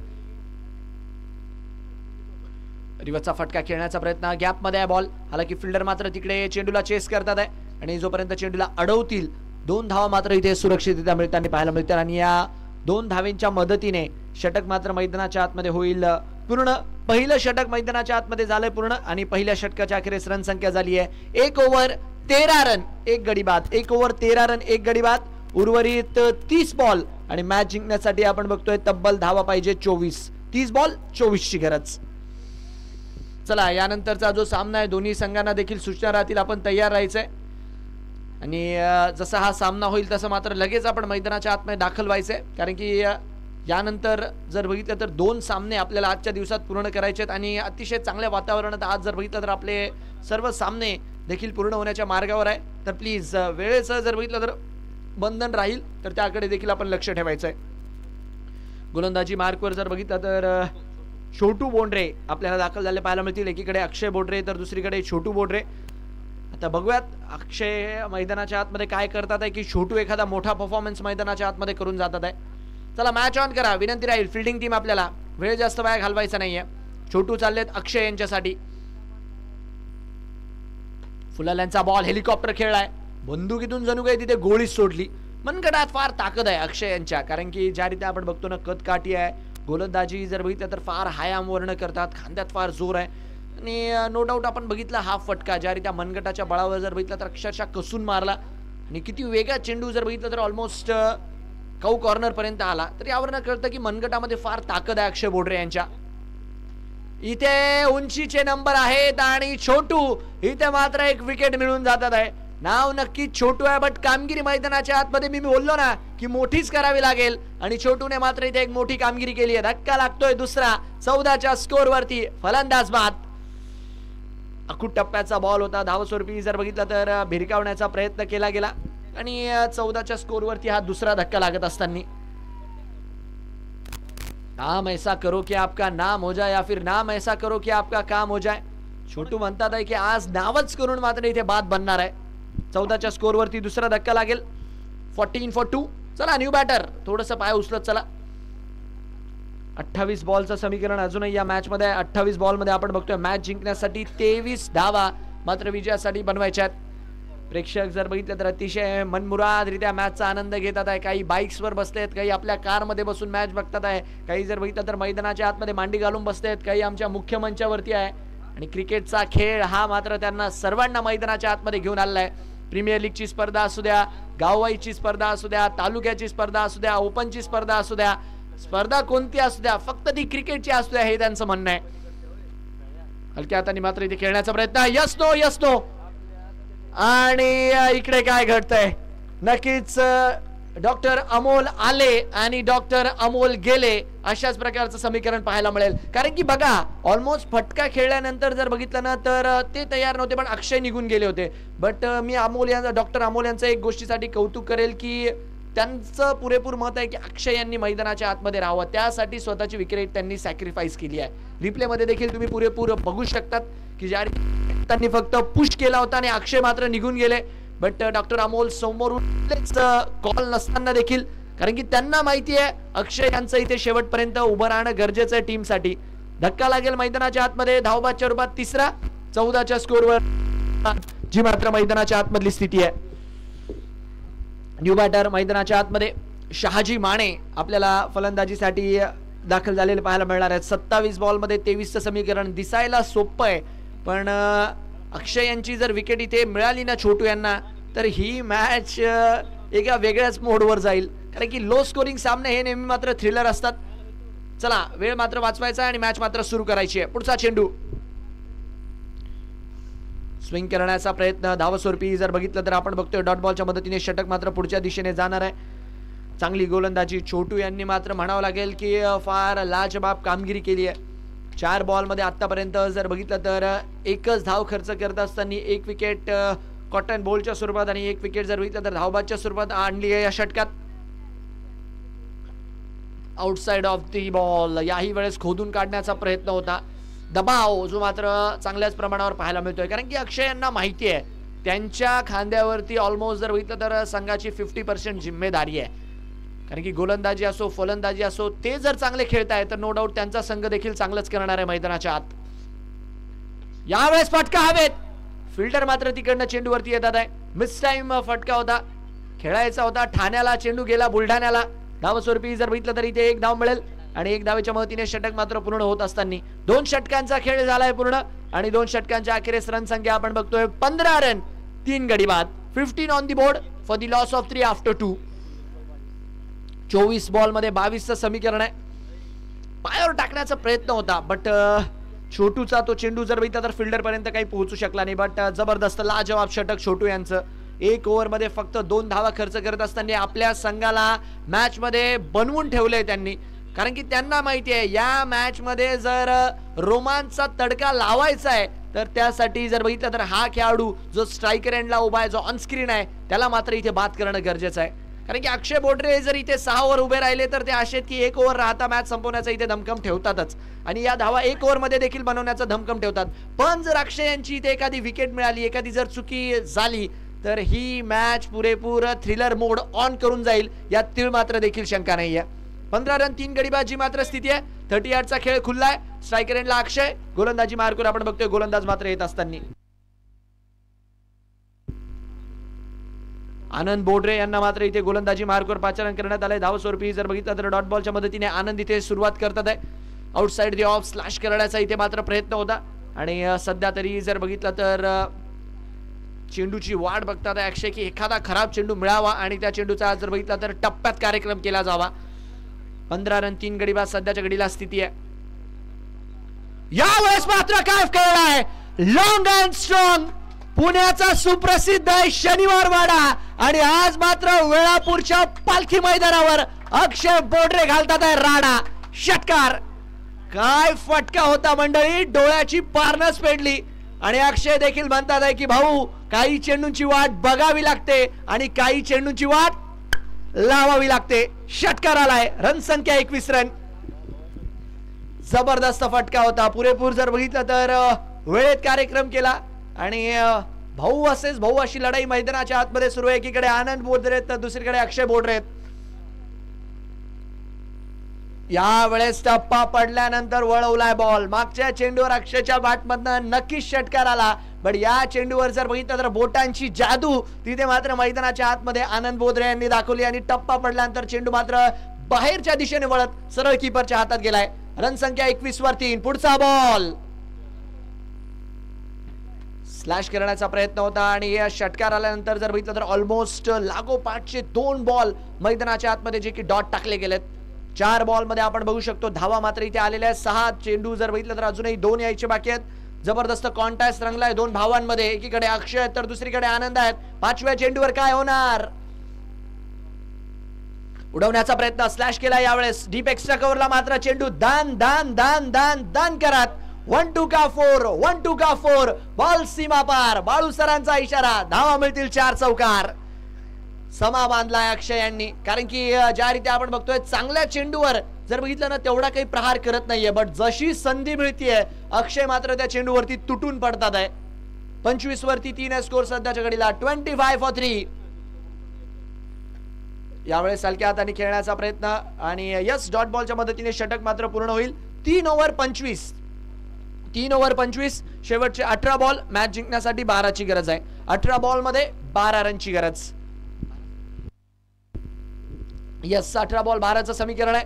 रिव्हर्सचा फटका खेळण्याचा प्रयत्न, गॅप मध्ये आहे बॉल. हालाकी फिल्डर मात्र तिकडे चेंडूला चेस करतात आहे आणि जोपर्यंत चेंडूला अडवतील 2 धावा मात्र इथे सुरक्षितरित्या मिळताना पाहायला मिळतात आणि या 2 धावेंच्या मदतीने षटक मात्र मैदानाच्या आतमध्ये होईल पूर्ण. पहिलं षटक मैदानाच्या आतमध्ये झालंय पूर्ण आणि पहिल्या षटकाच्या अखेरीस रन संख्या झाली आहे 1 ओव्हर 13 रन 1 गडी बाद. 1 ओव्हर 13 रन 1 गडी बाद. उर्वरित 30 बॉल आणि मॅच जिंकण्यासाठी आपण बघतोय तब्बल धावा पाहिजे 24. 30 बॉल 24 ची गरज. चला यानंतरचा जो सामना आहे दोन्ही संघांना देखील सूचना राहतील, आपण तयार राहायचंय आणि जसा हा सामना होईल तसं मात्र लगेच आपण मैदानाच्या आतमध्ये दाखल व्हायचंय, कारण की यानंतर जर बघितलं तर 2 सामने आपल्याला आजच्या दिवसात पूर्ण करायचे आहेत आणि अतिशय चांगल्या वातावरणात आज जर बघितलं तर आपले सर्व सामने देखील पूर्ण होण्याच्या मार्गावर आहे. तर प्लीज वेळेचं जर बघितलं तर बंधन राहील तर त्याकडे देखील आपण लक्ष ठेवायचं आहे. गोलंदाजी मार्कवर जर बघितलं तर छोटू बोंड्रे आपल्याला दाखल झाले पाहायला मिळतील. एकीकडे अक्षय बोडरे तर दुसरीकडे छोटू बोडरे. आता बघूयात अक्षय मैदानाच्या आतमध्ये काय करतात आहे की छोटू एखादा मोठा परफॉर्मन्स मैदानाच्या आतमध्ये करून जातात आहे. चला मॅच ऑन करा, विनंती राहील फिल्डिंग टीम आपल्याला वेळ जास्त वाया घालवायचा नाहीये. छोटू चाललेत अक्षय यांच्यासाठी. फुलाल्यांचा बॉल हेलिकॉप्टर खेळलाय, बंदुकीतून जणू काही तिथे गोळी सोडली. मनगटात फार ताकद आहे अक्षय यांच्या, कारण की ज्या रीती आपण बघतो ना कदकाठी आहे, गोलंदाजी जर बघितलं तर फार हायाम वर्ण करतात, खांद्यात फार जोर आहे. आणि नो डाऊट आपण बघितला हा फटका ज्या रीत्या मनगटाच्या बळावर जर बघितलं तर अक्षरशः कसून मारला आणि किती वेगळा चेंडू जर बघितलं तर ऑलमोस्ट कौ कॉर्नर पर्यंत आला. तर यावरनं कळतं की मनगटामध्ये फार ताकद आहे अक्षय बोडरे यांच्या. इथे उंचीचे नंबर आहेत आणि छोटू इथे मात्र एक विकेट मिळून जातात आहे. नाव नक्की छोटू आहे, बट कामगिरी मैदानाच्या आतमध्ये मी बोललो ना की मोठीच करावी लागेल आणि छोटूने मात्र इथे एक मोठी कामगिरी केली आहे. धक्का लागतोय दुसरा 14च्या स्कोर वरती. फलंदाज बाद. अकूट टप्प्याचा बॉल होता, धावस्वरूपी जर बघितलं तर भिरकावण्याचा प्रयत्न केला गेला आणि 14च्या स्कोर वरती हा दुसरा धक्का लागत असताना काम ऐसा करो कि आपका नाम हो जाए या फिर नाम ऐसा करो कि आपका काम हो जाए. छोटू म्हणतात आहे की आज नावच करून मात्र इथे बाद बनणार आहे. 14च्या स्कोर वरती दुसरा धक्का लागेल. 14 for 2. चला न्यू बॅटर थोडंसं पाय उचलत चला. 28 बॉलचं समीकरण अजूनही या मॅच मध्ये. 28 बॉल मध्ये आपण बघतोय मॅच जिंकण्यासाठी 23 धावा मात्र विजयासाठी बनवायच्या आहेत. प्रेक्षक जर बघितलं तर अतिशय मनमुरादरित्या मॅचचा आनंद घेतात आहे. काही बाईक्स वर बसलेत, काही आपल्या कार मध्ये बसून मॅच बघतात आहे, काही जर बघितलं तर मैदानाच्या आतमध्ये मांडी घालून बसलेत, काही आमच्या मुख्य मंचावरती आहे. आणि क्रिकेटचा खेळ हा मात्र त्यांना सर्वांना मैदानाच्या आतमध्ये घेऊन आलेला आहे. प्रीमियर लीगची स्पर्धा असू द्या, गाववाईची स्पर्धा असू द्या, तालुक्याची स्पर्धा असू द्या, ओपनची स्पर्धा असू द्या, स्पर्धा कोणती असू द्या, फक्त ती क्रिकेटची असू द्या हे त्यांचं म्हणणं आहे. हलक्या हाताने मात्र इथे खेळण्याचा प्रयत्न. यस नो आणि इकडे काय घडतंय नक्कीच डॉक्टर अमोल आले आणि डॉक्टर अमोल गेले अशाच प्रकारचं समीकरण पाहायला मिळेल. कारण की बघा ऑलमोस्ट फटका खेळल्यानंतर जर बघितलं ना तर ते तयार नव्हते पण अक्षय निघून गेले होते. बट मी डॉक्टर अमोल यांचं एक गोष्टीसाठी कौतुक करेल की त्यांचं पुरेपूर मत आहे की अक्षय यांनी मैदानाच्या आतमध्ये राहावं, त्यासाठी स्वतःची विकेट त्यांनी सॅक्रिफाईस केली आहे. रिप्ले मध्ये देखील तुम्ही पुरेपूर बघू शकतात की ज्या त्यांनी फक्त पुश केला होता आणि अक्षय मात्र निघून गेले. बट डॉक्टर अमोल समोरून कॉल नसताना देखील, कारण की त्यांना माहिती आहे अक्षय यांचं इथे शेवटपर्यंत उभं राहणं गरजेचं आहे टीमसाठी. धक्का लागेल मैदानाच्या आतमध्ये धावबादच्या रूपात तिसरा. 14च्या स्कोरवर जी मात्र मैदानाच्या आतमधली स्थिती आहे. न्यू बॅटर मैदानाच्या आतमध्ये शहाजी माने आपल्याला फलंदाजीसाठी दाखल झालेले पाहायला मिळणार आहेत. 27 बॉल मध्ये 23चं समीकरण दिसायला सोपं आहे, पण अक्षय यांची जर विकेट इथे मिळाली ना छोटू यांना तर ही मॅच एका वेगळ्याच मोडवर जाईल. कारण की लो स्कोरिंग सामने हे नेहमी मात्र थ्रिलर असतात. चला वेळ मात्र वाचवायचा आणि मॅच मात्र सुरू करायची आहे. पुढचा चेंडू स्विंग करण्याचा प्रयत्न, धावस्वरूपी जर बघितलं तर आपण बघतोय डॉट बॉलच्या मदतीने षटक मात्र पुढच्या दिशेने जाणार आहे. चांगली गोलंदाजी छोटू यांनी मात्र म्हणावं लागेल की फार लाजबाब कामगिरी केली आहे. 4 बॉल मध्ये आतापर्यंत जर बघितलं तर एकच धाव खर्च करत असताना एक विकेट कॉटन बॉलच्या स्वरूपात आणि एक विकेट जर बघितलं तर धावबादच्या स्वरूपात आणली आहे या षटकात. आउटसाइड ऑफ दी बॉल याही वेळेस खोदून काढण्याचा प्रयत्न होता. दबाव जो मात्र चांगल्याच प्रमाणावर पाहायला मिळतोय, कारण की अक्षय यांना माहिती आहे त्यांच्या खांद्यावरती ऑलमोस्ट जर बघितलं तर संघाची 50% जिम्मेदारी आहे. कारण की गोलंदाजी असो फलंदाजी असो ते जर चांगले खेळताय तर नो डाऊट त्यांचा संघ देखील चांगलंच करणार आहे मैदानाच्या आत. यावेळेस फटका हवेत, फिल्डर मात्र तिकडनं चेंडूवरती येतात आहे. मिस टाइम फटका होता, खेळायचा होता ठाण्याला, चेंडू गेला बुलढाण्याला. धावस्वरूपी जर बघितलं तर इथे एक धाव मिळेल आणि एक धावेच्या मदतीने षटक मात्र पूर्ण होत असताना 2 षटकांचा खेळ झालाय पूर्ण आणि 2 षटकांच्या अखेरीस रन संख्या आपण बघतोय 15 रन 3 गडी बाद. 15 on the board for the loss of 3 after 2. 24 ball मध्ये 22चं समीकरण आहे. पायावर टाकण्याचा प्रयत्न होता बट छोटूचा तो चेंडू जर बघितला तर फिल्डर पर्यंत काही पोहोचू शकला नाही. बट जबरदस्त लाजवाब षटक छोटू यांचं. 1 ओव्हर मध्ये फक्त 2 धावा खर्च करत असताना आपल्या संघाला मॅच मध्ये बनवून ठेवलंय त्यांनी. कारण की त्यांना माहिती आहे या मॅच मध्ये जर रोमांचचा तडका लावायचा आहे तर त्यासाठी जर बघितलं तर हा खेळाडू जो स्ट्रायकर एंडला उभा आहे, जो ऑनस्क्रीन आहे, त्याला मात्र इथे बाद करणं गरजेचं आहे. कारण की अक्षय बोडरे जर इथे 6 ओव्हर उभे राहिले तर ते आशेत की 1 ओव्हर राहता मॅच संपवण्याचा इथे धमकम ठेवतातच आणि या धावा 1 ओव्हर मध्ये देखील बनवण्याचा धमकम ठेवतात. पण जर अक्षय यांची इथे एखादी विकेट मिळाली, एखादी जर चुकी झाली तर ही मॅच पुरेपूर थ्रिलर मोड ऑन करून जाईल यात तीळ मात्र देखील शंका नाहीये. 15 रन 3 गडी बाद जी मात्र स्थिती आहे. 38 चा खेळ खुल्ला आहे. स्ट्रायकर एंडला अक्षय, गोलंदाजी मार्कवर आपण बघतोय गोलंदाज मात्र येत असताना आनंद बोडरे यांना मात्र इथे गोलंदाजी मार्कवर पाचारण करण्यात आलंय. धावस्वरूपी जर बघितलं तर डॉट बॉलच्या मदतीने आनंद इथे सुरुवात करतात आहे. आउटसाइड दी ऑफ स्लॅश करण्याचा इथे मात्र प्रयत्न होता आणि सध्या तरी जर बघितलं तर चेंडूची वाट बघतात आहे अक्षय की एखादा खराब चेंडू मिळावा आणि त्या चेंडूचा जर बघितला तर टप्प्यात कार्यक्रम केला जावा. 15 रन 3 गडी बाद सध्याच्या घडीला स्थिती आहे. यावेळेस मात्र काय केलंय लॉंग अँड स्ट्रॉंग पुण्याचा सुप्रसिद्ध आहे शनिवार वाडा आणि आज मात्र वेळापूरच्या पालखी मैदानावर अक्षय बोडरे घालतात आहे राडा. षटकार काय फटका होता मंडळी, डोळ्याची पारणच पेटली आणि अक्षय देखील म्हणतात आहे की भाऊ काही चेंडूंची वाट बघावी लागते आणि काही चेंडूंची वाट लावावी लागते. षटकार आलाय. रन संख्या 21 रन. जबरदस्त फटका होता. पुरेपूर जर बघितलं तर वेळेत कार्यक्रम केला आणि भाऊ असेच भाऊ अशी लढाई मैदानाच्या आतमध्ये सुरू आहे. एकीकडे आनंद बोडरे आहेत तर दुसरीकडे अक्षय बोडरे आहेत. यावेळेस टप्पा पडल्यानंतर वळवलाय बॉल. मागच्या चेंडूवर अक्षयच्या बॅटमधनं नक्कीच षटकार आला पण या चेंडूवर जर बघितलं तर बोटांची जादू तिथे मात्र मैदानाच्या आतमध्ये आनंद बोडरे यांनी दाखवली आणि टप्पा पडल्यानंतर चेंडू मात्र बाहेरच्या दिशेने वळत सरळ कीपरच्या हातात गेलाय. रन संख्या 21 वर 3. पुढचा बॉल स्लॅश करण्याचा प्रयत्न होता आणि या षटकार आल्यानंतर जर बघितलं तर ऑलमोस्ट लागोपाठचे 2 बॉल मैदानाच्या आतमध्ये जे की डॉट टाकले गेलेत. 4 बॉल मध्ये आपण बघू शकतो धावा मात्र इथे आलेल्या आहेत. 6 चेंडू जर बघितलं तर अजूनही 2 यायचे बाकी आहेत. जबरदस्त कॉन्टॅस्ट रंगलाय 2 भावांमध्ये. एकीकडे अक्षय तर दुसरीकडे आनंद आहेत. 5व्या चेंडूवर काय होणार, उडवण्याचा प्रयत्न स्लॅश केला. यावेळेस डीप एक्स्ट्रा कव्हरला मात्र चेंडू दान दान दान दान दान करत 1-2 का 4 1-2 का 4 बॉल सीमा पार. बाळू सरांचा इशारा. धावा मिळतील 4 चौकार. समा बांधलाय अक्षय यांनी कारण की ज्या रीती आपण बघतोय चांगल्या चेंडूवर जर बघितलं ना तेवढा काही प्रहार करत नाहीये बट जशी संधी मिळतीये अक्षय मात्र त्या चेंडूवरती तुटून पडतात आहे. 25 वरती 3 स्कोर सध्याच्या घडीला. 25 for 3. यावेळेस हलक्या हाताने खेळण्याचा प्रयत्न आणि यस डॉट बॉलच्या मदतीने षटक मात्र पूर्ण होईल. 3 ओव्हर 25. 3 ओव्हर 25. शेवटचे 18 बॉल. मॅच जिंकण्यासाठी 12 ची गरज आहे. 18 बॉल मध्ये 12 रनची गरज. यस 18 बॉल 12चं समीकरण आहे.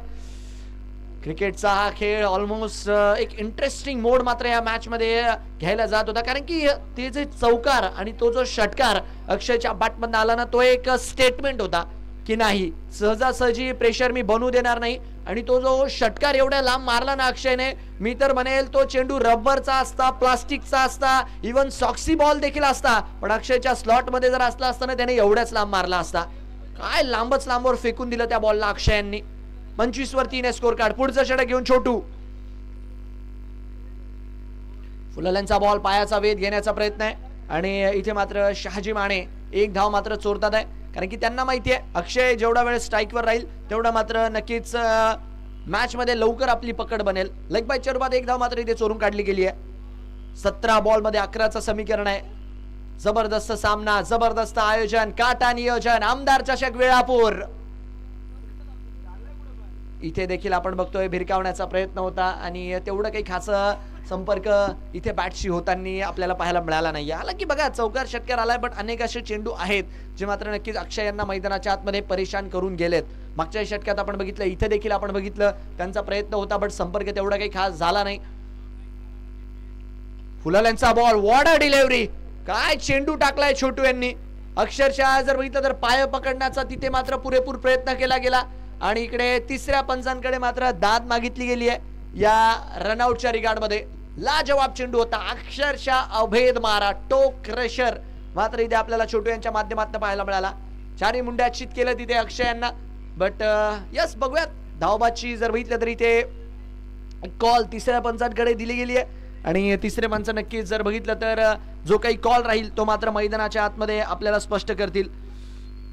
क्रिकेटचा हा खेळ ऑलमोस्ट एक इंटरेस्टिंग मोड मात्र या मॅच मध्ये घ्यायला जात होता कारण की ते जे चौकार आणि तो जो षटकार अक्षयच्या बॅटमधून आला ना तो एक स्टेटमेंट होता की नाही सहजासहजी प्रेशर मी बनवू देणार नाही. आणि तो जो षटकार एवढ्या लांब मारला ना अक्षयने मी तर म्हणेल तो चेंडू रबरचा असता, प्लास्टिकचा असता, इव्हन सॉक्सी बॉल देखील असता पण अक्षयच्या स्लॉट मध्ये जर असला असता ना त्याने एवढ्याच लांब मारला असता. काय लांबच लांबवर फेकून दिलं त्या बॉलला अक्षयांनी. 25 वर 3 स्कोर कार्ड. पुढचं षटक घेऊन छोटू. फुलल्यांचा बॉल पायाचा वेध घेण्याचा प्रयत्न आहे आणि इथे मात्र शहाजी माने 1 धाव मात्र चोरतात आहे कारण की त्यांना माहिती आहे अक्षय जेवढा वेळ स्ट्राईकवर राहील तेवढा मात्र नक्कीच मॅच मध्ये लवकर आपली पकड बनेल. लेग बायच्या रूपात 1 धाव मात्र इथे चोरून काढली गेली आहे. 17 बॉल मध्ये 11चं समीकरण आहे. जबरदस्त सामना, जबरदस्त आयोजन, काटा नियोजन. आमदार चषक वेळापूर. इथे देखील आपण बघतोय भिरकावण्याचा प्रयत्न होता आणि तेवढं काही खास संपर्क इथे बॅटशी होताना आपल्याला पाहायला मिळाला नाही. आला की बघा चौकार षटकार आलाय बट अनेक असे चेंडू आहेत जे मात्र नक्कीच अक्षय यांना मैदानाच्या आतमध्ये परेशान करून गेलेत. मागच्या षटकात आपण बघितलं इथे देखील आपण बघितलं त्यांचा प्रयत्न होता बट संपर्क तेवढा काही खास झाला नाही. फुलल्यांचा बॉल. What a delivery. काय चेंडू टाकलाय छोटू यांनी. अक्षरशः जर बघितलं तर पाय पकडण्याचा तिथे मात्र पुरेपूर प्रयत्न केला गेला आणि इकडे तिसऱ्या पंचांकडे मात्र दाद मागितली गेली आहे या रनआउटच्या रिगार्ड मध्ये. लाजवाब चेंडू होता. अक्षरशः अभेद मारा, टोक क्रशर मात्र इथे आपल्याला छोटू यांच्या माध्यमातून पाहायला मिळाला. 4 मुंड्याचित केलं तिथे अक्षय यांना बट यस बघूयात धावबाची जर बघितलं तर इथे कॉल तिसऱ्या पंचांकडे दिली गेली आहे आणि तिसरे पंच नक्कीच जर बघितलं तर जो काही कॉल राहील तो मात्र मैदानाच्या आतमध्ये आपल्याला स्पष्ट करतील.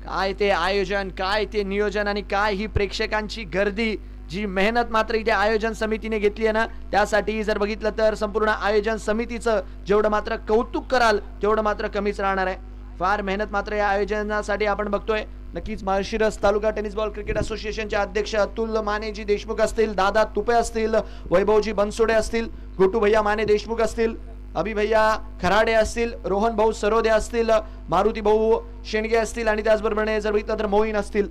काय ते आयोजन, काय ते नियोजन आणि काय ही प्रेक्षकांची गर्दी, जी मेहनत मात्र इथे आयोजन समितीने घेतली आहे ना त्यासाठी जर बघितलं तर संपूर्ण आयोजन समितीचं जेवढं मात्र कौतुक कराल तेवढं मात्र कमीच राहणार आहे. फार मेहनत मात्र या आयोजनासाठी आपण बघतोय. नक्कीच माळशिरस तालुका टेनिस बॉल क्रिकेट असोसिएशनचे अध्यक्ष अतुल मानेजी देशमुख असतील, दादा तुपे असतील, वैभवजी बनसोडे असतील, गोटू भैया माने देशमुख असतील, अभि भैया खराडे असतील, रोहन भाऊ सरोदे असतील, मारुती भाऊ शेंडगे असतील आणि त्याचबरोबर जर बघितलं तर मोहीन असतील,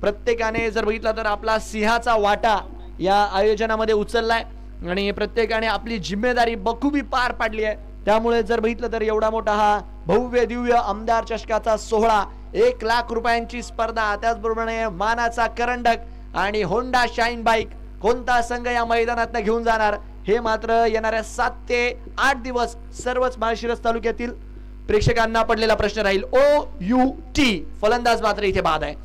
प्रत्येकाने जर बघितलं तर आपला सिंहाचा वाटा या आयोजनामध्ये उचललाय आणि प्रत्येकाने आपली जिम्मेदारी बखूबी पार पाडली आहे. त्यामुळे जर बघितलं तर एवढा मोठा हा भव्य दिव्य आमदार चषकाचा सोहळा, 1 लाख रुपयांची स्पर्धा, त्याचबरोबर मानाचा करंडक आणि होंडा शाईन बाईक, कोणता संघ या मैदानात घेऊन जाणार हे मात्र येणाऱ्या 7 ते 8 दिवस सर्वच माळशिरस तालुक्यातील प्रेक्षकांना पडलेला प्रश्न राहील. OUT फलंदाज मात्र इथे बाद आहे.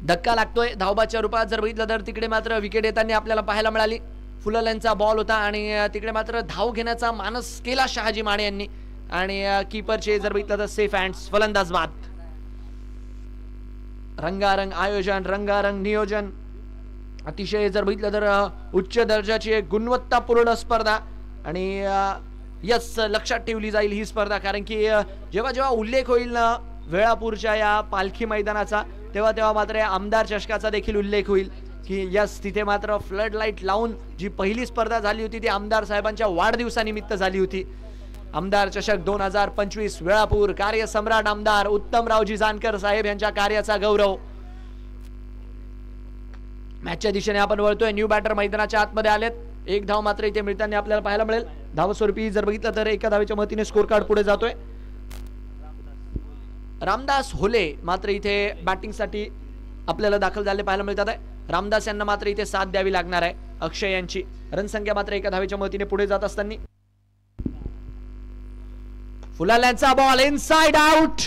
धक्का लागतोय धावबाच्या रूपात. जर बघितलं तर तिकडे मात्र विकेट येताना आपल्याला पाहायला मिळाली. फुलरलांचा बॉल होता आणि तिकडे मात्र धाव घेण्याचा मानस केला शहाजी माने यांनी आणि कीपरचे जर बघितलं तर सेफ हँड्स, फलंदाज बाद. रंगारंग आयोजन, रंगारंग नियोजन, अतिशय जर बघितलं तर उच्च दर्जाची गुणवत्तापूर्ण स्पर्धा आणि यस लक्षात ठेवली जाईल ही स्पर्धा. कारण की जेव्हा जेव्हा उल्लेख होईल ना वेळापूरच्या या पालखी मैदानाचा तेव्हा तेव्हा मात्र आमदार चषकाचा देखील उल्लेख होईल की यस तिथे मात्र फ्लड लाईट लावून जी पहिली स्पर्धा झाली होती ती आमदार साहेबांच्या वाढदिवसानिमित्त झाली होती. आमदार चषक 2025 वेळापूर, कार्यसम्राट आमदार उत्तमरावजी जानकर साहेब यांच्या कार्याचा गौरव. मॅचच्या दिशेने आपण वळतोय. न्यू बॅटर मैदानाच्या आतमध्ये आलेत. 1 धाव मात्र इथे मिळताना आपल्याला पाहायला मिळेल. धावस्वरूपी जर बघितलं तर 1 धावेच्या मतीने स्कोर कार्ड पुढे जातोय. रामदास होले मात्र इथे बॅटिंगसाठी आपल्याला दाखल झाले पाहायला मिळतात आहे. रामदास यांना मात्र इथे साथ द्यावी लागणार आहे. अक्षय यांची रणसंख्या मात्र 1 धावेच्या मतीने पुढे जात असताना फुलाल्यांचा बॉल इनसाइड आउट.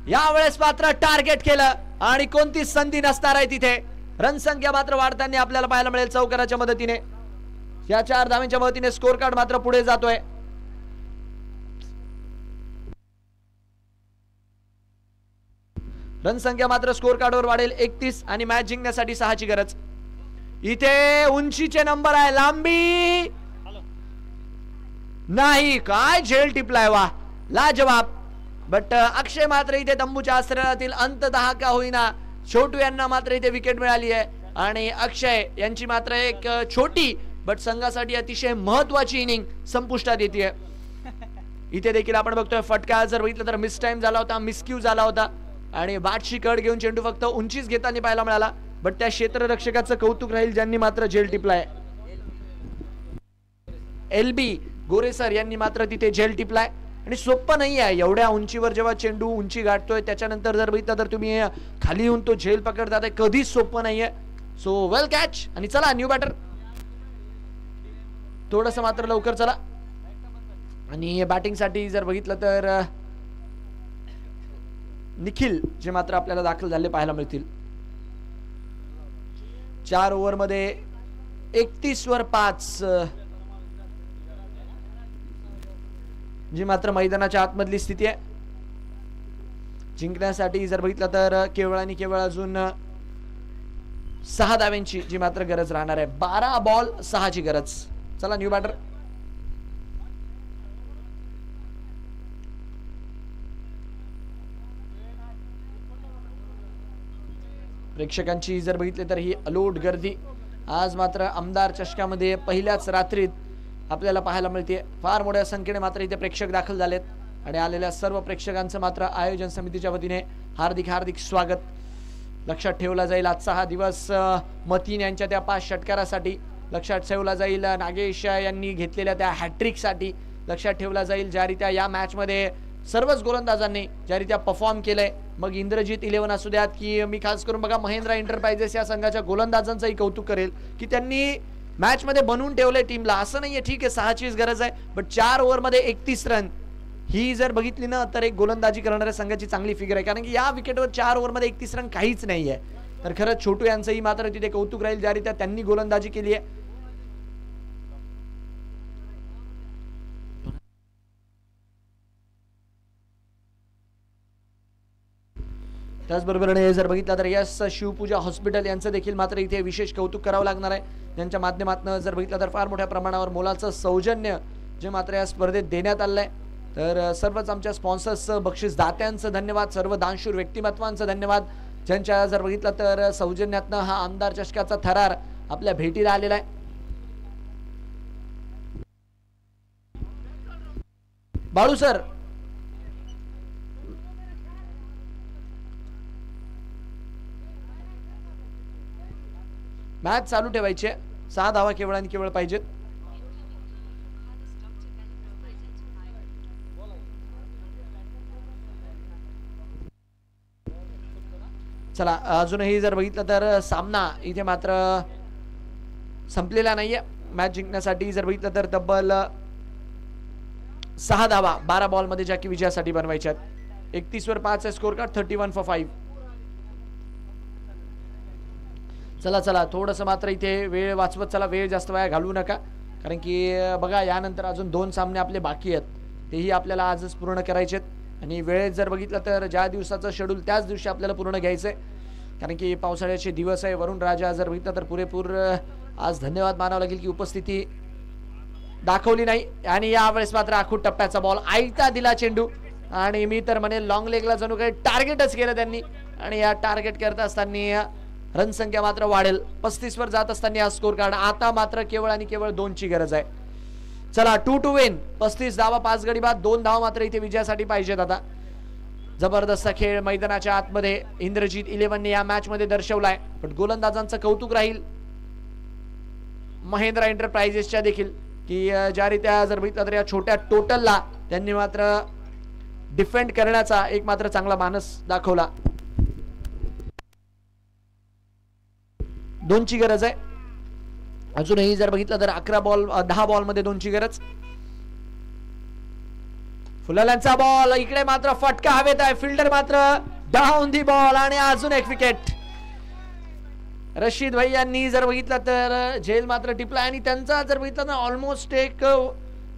यावेळेस मात्र टार्गेट केलं आणि कोणती संधी नसणार आहे तिथे. रणसंख्या मात्र वाढताना आपल्याला पाहायला मिळेल चौकाराच्या मदतीने. या 4 धावांच्या मदतीने स्कोर कार्ड मात्र पुढे जातोय. रणसंख्या मात्र स्कोर कार्डवर वाढेल 31 आणि मॅच जिंकण्यासाठी 6 ची गरज. इथे उंचीचे नंबर आहे, लांबी नाही, काय झेल टिपलाय, वा लाजवाब. बट अक्षय मात्र इथे तंबूच्या आश्रयातील अंततः का होईना छोटू यांना मात्र इथे विकेट मिळाली आहे आणि अक्षय यांची मात्र एक छोटी बट संघासाठी अतिशय महत्वाची इनिंग संपुष्टात येते. इथे देखील आपण बघतोय फटका जर बघितलं तर मिस टाइम झाला होता, मिसक्यू झाला होता आणि बाटशी कड घेऊन चेंडू फक्त उंचीच घेताना पाहायला मिळाला. बट त्या क्षेत्ररक्षकाचं कौतुक राहील ज्यांनी मात्र झेल टिपलाय. LB गोरे सर यांनी मात्र तिथे झेल टिपलाय आणि सोपं नाही आहे एवढ्या उंचीवर जेव्हा चेंडू उंची गाठतोय त्याच्यानंतर जर बघितलं तर तुम्ही खाली येऊन तो झेल पकडतात आहे, कधीच सोपं नाहीये. So well catch. आणि चला न्यू बॅटर थोडस मात्र लवकर चला. आणि बॅटिंग साठी जर बघितलं तर निखिल जे मात्र आपल्याला दाखल झाले पाहायला मिळतील. 4 ओव्हर मध्ये 31 वर 5 जी मात्र मैदानाच्या आतमधली स्थिती आहे. जिंकण्यासाठी जर बघितलं तर केवळ आणि केवळ अजून 6 धाव्यांची जी मात्र गरज राहणार आहे. 12 बॉल 6 ची गरज. चला न्यू बॅटर. प्रेक्षकांची जर बघितले तर ही अलोट गर्दी आज मात्र आमदार चषकामध्ये पहिल्याच रात्रीत आपल्याला पाहायला मिळते. फार मोठ्या संख्येने मात्र इथे प्रेक्षक दाखल झालेत आणि आलेल्या सर्व प्रेक्षकांचं मात्र आयोजन समितीच्या वतीने हार्दिक हार्दिक स्वागत. लक्षात ठेवला जाईल आजचा हा दिवस मतीन यांच्या त्या 5 षटकारासाठी लक्षात ठेवला जाईल. नागेश यांनी घेतलेल्या त्या हॅट्रिकसाठी लक्षात ठेवला जाईल. ज्यारीत्या या मॅच मध्ये सर्वच गोलंदाजांनी ज्यारीत्या परफॉर्म केलंय. मग इंद्रजित 11 असू द्यात की मी खास करून बघा महिंद्रा एंटरप्राइजेस या संघाच्या गोलंदाजांचंही कौतुक करेल की त्यांनी मॅच मध्ये बनवून ठेवलंय टीमला. असं नाहीये ठीक आहे 6 चीच गरज आहे बट 4 ओव्हर मध्ये 31 रन ही जर बघितली ना तर एक गोलंदाजी करणाऱ्या संघाची चांगली फिगर आहे. कारण की या विकेटवर 4 ओव्हर मध्ये 31 रन काहीच नाहीये. तर खरंच छोटू यांचंही मात्र तिथे कौतुक राहील ज्यारीत्या त्यांनी गोलंदाजी केली आहे. त्याचबरोबर जर बघितलं तर यस शिवपूजा हॉस्पिटल यांचं देखील मात्र इथे विशेष कौतुक करावं लागणार आहे. त्यांच्या माध्यमातून जर बघितलं तर फार मोठ्या प्रमाणावर मोलाचं सौजन्य जे मात्र या स्पर्धेत देण्यात आलंय. तर सर्वच आमच्या स्पॉन्सर्स बक्षीस दात्यांचं धन्यवाद. सर्व दानशूर व्यक्तिमत्वांचं धन्यवाद ज्यांच्या जर बघितलं तर सौजन्यातनं हा आमदार चषकाचा थरार आपल्या भेटीला आलेला आहे. बाळू सर, मॅच चालू ठेवायची, 6 धावा केवळ आणि केवळ पाहिजेत. चला, अजूनही जर बघितलं तर सामना इथे मात्र संपलेला नाहीये. मॅच जिंकण्यासाठी जर बघितलं तर तब्बल 6 धावा 12 बॉल मध्ये ज्या की विजयासाठी बनवायच्या आहेत. 31 वर 5 स्कोर कार्ड, 31 फॉर 5. चला चला, थोडंसं मात्र इथे वेळ वाचवत चला, वेळ जास्त वाया घालवू नका, कारण की बघा यानंतर अजून 2 सामने आपले बाकी आहेत, तेही आपल्याला आजच पूर्ण करायचे आहेत. आणि वेळेत जर बघितलं तर ज्या दिवसाचं शेड्यूल त्याच दिवशी आपल्याला पूर्ण घ्यायचंय, कारण की पावसाळ्याचे दिवस आहे. वरुण राजा जर बघितलं तर पुरेपूर आज धन्यवाद मानावं लागेल की उपस्थिती दाखवली नाही. आणि यावेळेस मात्र आखूड टप्प्याचा बॉल आयता दिला चेंडू, आणि मी तर म्हणेल लॉंग लेगला जणू काही टार्गेटच केलं त्यांनी. आणि या टार्गेट करत असताना रन संख्या मात्र वाढेल. 35 वर जात असताना हा स्कोर कार्ड. आता मात्र केवळ आणि केवळ 2 ची गरज आहे. चला, 2 टू विन. 35 धावा 5 गडी बाद, 2 धावा मात्र इथे विजयासाठी पाहिजेत. आता जबरदस्त खेळ मैदानाच्या आतमध्ये इंद्रजीत 11 ने या मॅच मध्ये दर्शवलाय. पण गोलंदाजांचं कौतुक राहील महेंद्र एंटरप्राइजेसच्या देखील, की ज्या रीत्या जर बघितलं तर या छोट्या टोटलला त्यांनी मात्र डिफेंड करण्याचा एक मात्र चांगला मानस दाखवला. 2 ची गरज आहे. अजूनही जर बघितलं तर 10 बॉल मध्ये 2 ची गरज. फुलाल्यांचा बॉल इकडे मात्र फटका हवेत आहे. फिल्डर मात्र डाऊन दी बॉल, आणि अजून एक विकेट. रशीद भाई यांनी जर बघितलं तर झेल मात्र टिपला, आणि त्यांचा जर बघितलं तर ऑलमोस्ट एक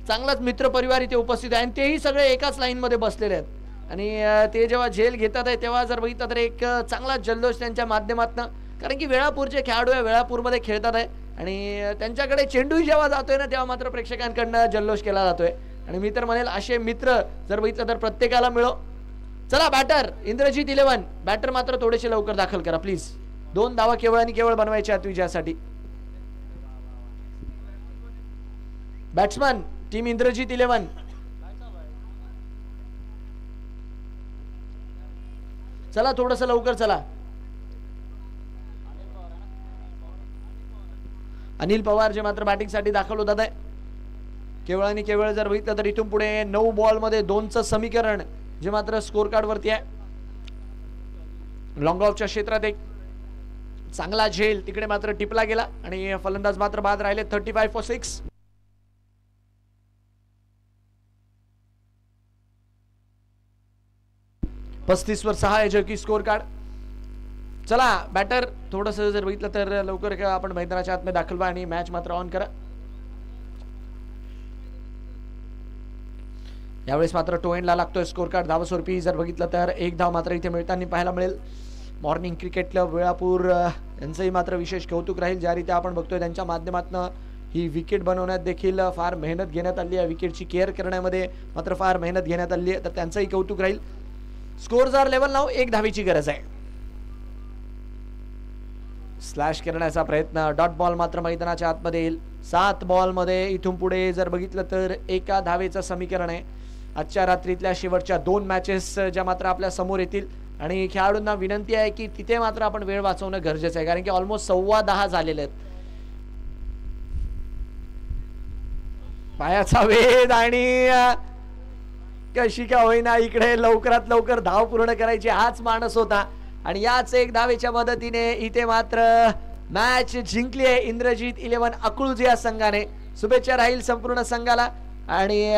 चांगलाच मित्र परिवार इथे उपस्थित आहे, आणि तेही सगळे एकाच लाईन मध्ये बसलेले आहेत. आणि ते जेव्हा झेल घेतात आहे तेव्हा जर बघितलं तर एक चांगला जल्लोष त्यांच्या माध्यमातून, कारण की वेळापूरचे खेळाडू आहे, वेळापूरमध्ये खेळतात आहे, आणि त्यांच्याकडे चेंडूही जेव्हा जातोय ना तेव्हा मात्र प्रेक्षकांकडनं जल्लोष केला जातोय. आणि मी तर म्हणेल असे मित्र जर बघितलं तर प्रत्येकाला मिळो. चला, बॅटर इंद्रजीत 11, बॅटर मात्र थोडेसे लवकर दाखल करा प्लीज. 2 धावा केवळ आणि केवळ बनवायच्या आहेत विजयासाठी. बॅट्समन टीम इंद्रजीत 11, चला थोडस लवकर चला. अनिल पवार जे मात्र बॅटिंग साठी दाखल होतात आहे. केवळ आणि केवळ जर बघितलं तर इथून पुढे 9 बॉल मध्ये 2चं समीकरण जे मात्र स्कोर कार्ड वरती आहे. लॉंग ऑफच्या क्षेत्रात एक चांगला झेल तिकडे मात्र टिपला गेला, आणि फलंदाज मात्र बाद राहिले. 35 फॉर 6. पस्तीस वर 6 आहे की स्कोर कार्ड. चला, बॅटर थोडस जर बघितलं तर लवकर आपण मैदानाच्या आतमध्ये दाखल व्हा आणि मॅच मात्र ऑन करा. यावेळेस मात्र टोएनला लागतोय स्कोर कार्ड. धावस्वरूपी जर बघितलं तर 1 धाव मात्र इथे मिळताना पाहायला मिळेल. मॉर्निंग क्रिकेट क्लब वेळापूर यांचंही मात्र विशेष कौतुक राहील. ज्या रीती आपण बघतोय त्यांच्या माध्यमातून ही विकेट बनवण्यात देखील फार मेहनत घेण्यात आली आहे, विकेटची केअर करण्यामध्ये मात्र फार मेहनत घेण्यात आली आहे, तर त्यांचंही कौतुक राहील. स्कोर जार लेवल नाव 1 धावेची गरज आहे. स्लॅश करण्याचा प्रयत्न, डॉट बॉल मात्र मैदानाच्या आतमध्ये येईल. 7 बॉल मध्ये इथून पुढे जर बघितलं तर 1 धावेचं समीकरण आहे. आजच्या रात्रीतल्या शेवटच्या 2 मॅचेस ज्या मात्र आपल्या समोर येतील, आणि खेळाडूंना विनंती आहे की तिथे मात्र आपण वेळ वाचवणं गरजेचं आहे, कारण की ऑलमोस्ट 10:15 झालेले आहेत. पायाचा वेध, आणि कशी का होईना इकडे लवकरात लवकर धाव पूर्ण करायची हाच मानस होता, आणि याच 1 धावेच्या मदतीने इथे मात्र मॅच जिंकली आहे इंद्रजीत 11 अकलूज या संघाने. शुभेच्छा राहील संपूर्ण संघाला, आणि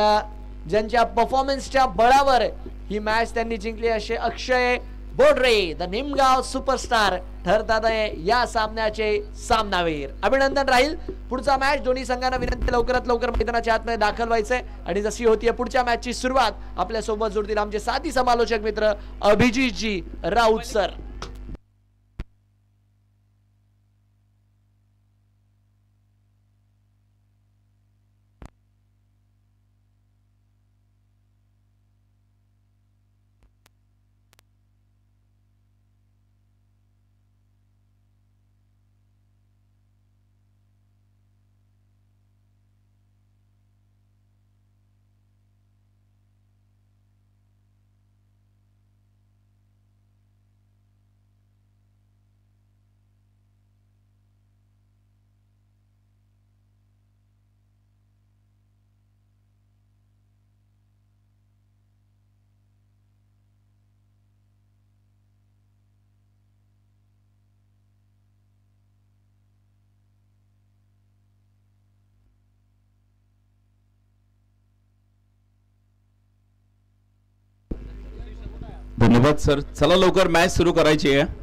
ज्यांच्या परफॉर्मन्सच्या बळावर ही मॅच त्यांनी जिंकली असे अक्षय बोडरे द निमगाव सुपरस्टार ठरतात या सामन्याचे सामनावीर. अभिनंदन राहील. पुढचा मॅच दोन्ही संघांना विनंती लवकरात लवकर मैदानाच्या आतमध्ये दाखल व्हायचंय, आणि जशी होतीये पुढच्या मॅचची सुरुवात आपल्या सोबत जोडतील आमचे साथी समालोचक मित्र अभिजितजी राऊत सर. धन्यवाद सर. चला लवकर मॅच सुरू करायची आहे.